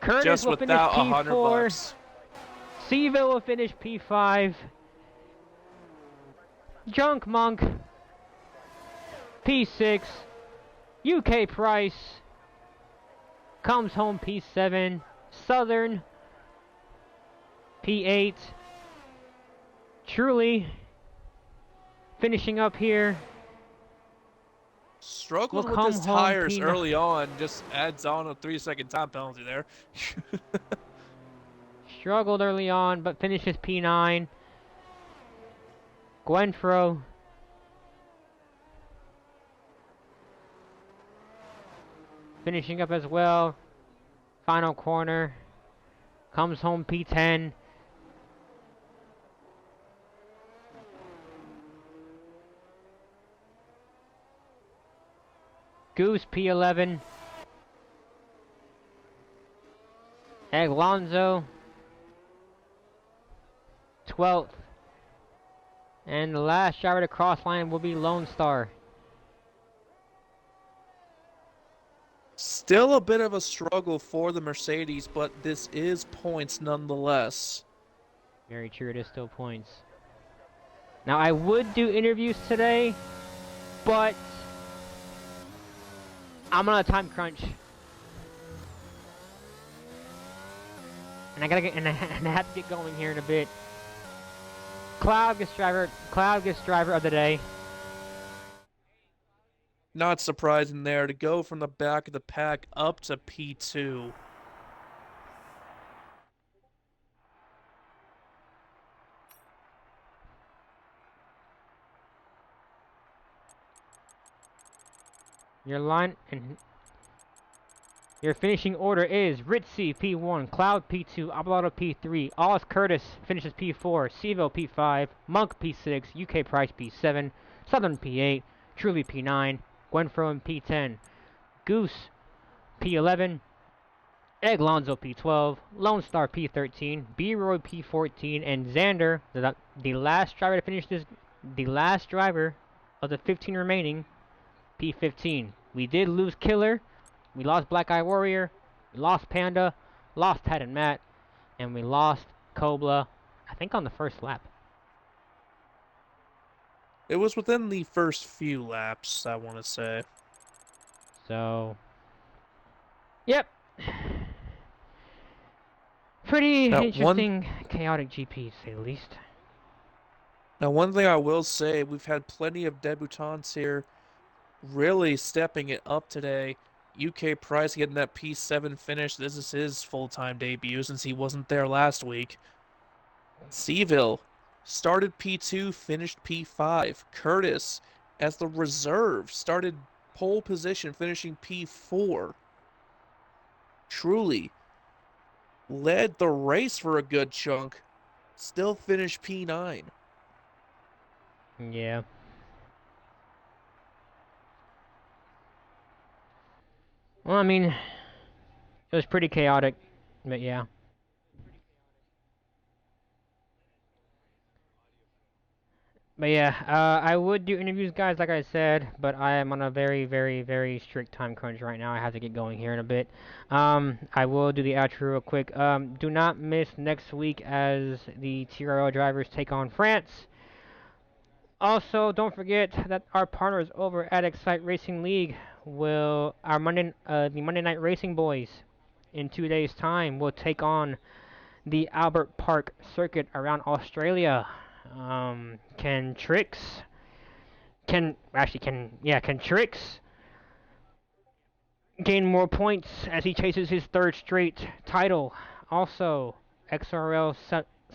Curtis just will finish P4. Seville will finish P5. Junk Monk P6. UK Price comes home P7. Southern P8. Truly finishing up here Struggling will with his come home tires P9. early on, just adds on a 3-second time penalty there. Struggled early on, but finishes P9. Gwenfro finishing up as well. Final corner. Comes home P10. Goose P11. Alonso 12th. And the last driver to cross line will be Lone Star. Still a bit of a struggle for the Mercedes, but this is points nonetheless. Very true, it is still points. Now, I would do interviews today, but I'm on a time crunch. And I gotta get, and I have to get going here in a bit. Cloud gets driver of the day. Not surprising there to go from the back of the pack up to P2. Your line and your finishing order is Ritzy P1, Cloud P2, Abelardo P3, Oz Curtis finishes P4, Seville P5, Monk P6, UK Price P7, Southern P8, Truly P9, Gwenfro P10, Goose P11, Egg Lonzo P12, Lone Star P13, B-Roy P14, and Xander, the last driver to finish this, the last driver of the 15 remaining, P15. We did lose Killer, we lost Black Eye Warrior, we lost Panda, lost Ted and Matt, and we lost Kobla, I think on the first lap. It was within the first few laps, I want to say. So, yep. Pretty Now, interesting, chaotic GP, to say the least. one thing I will say, we've had plenty of debutants here really stepping it up today. UK Price getting that P7 finish. This is his full-time debut since he wasn't there last week. Seville started P2, finished P5. Curtis, as the reserve, started pole position, finishing P4. Truly led the race for a good chunk, still finished P9. Yeah. Well, I mean, it was pretty chaotic, but yeah. But yeah, I would do interviews, guys, like I said, but I am on a very, very, very strict time crunch right now. I have to get going here in a bit. I will do the outro real quick. Do not miss next week as the TRL drivers take on France. Also, don't forget that our partners over at Excite Racing League will, the Monday Night Racing Boys, in 2 days' time, will take on the Albert Park circuit around Australia. Can Trix can Trix gain more points as he chases his third straight title? Also, XRL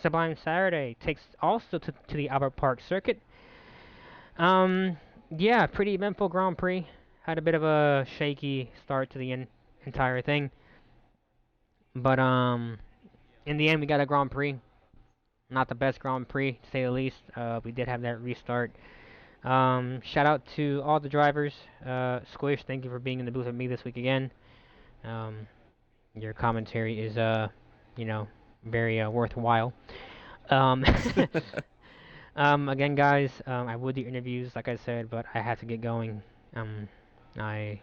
Sublime Saturday takes also to the Albert Park circuit. Yeah, pretty eventful Grand Prix. Had a bit of a shaky start to the entire thing, but in the end we got a Grand Prix. Not the best Grand Prix, to say the least. We did have that restart. Shout out to all the drivers. Squish, thank you for being in the booth with me this week again. Your commentary is, very worthwhile. Um, again, guys, I would do interviews, like I said, but I have to get going. I,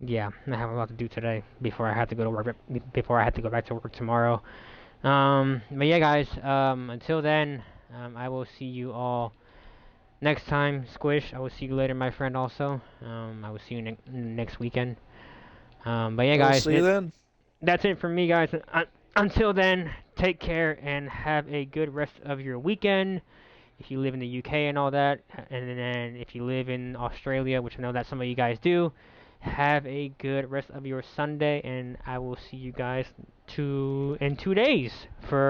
I have a lot to do today before I have to go to work. Before I have to go back to work tomorrow. But yeah, guys. Until then, I will see you all next time. Squish, I will see you later, my friend. Also, I will see you next weekend. But yeah, I'll guys, see you then. that's it from me, guys. Until then, take care and have a good rest of your weekend. if you live in the UK and all that, and then if you live in Australia, which I know that some of you guys do, have a good rest of your Sunday, and I will see you guys in 2 days for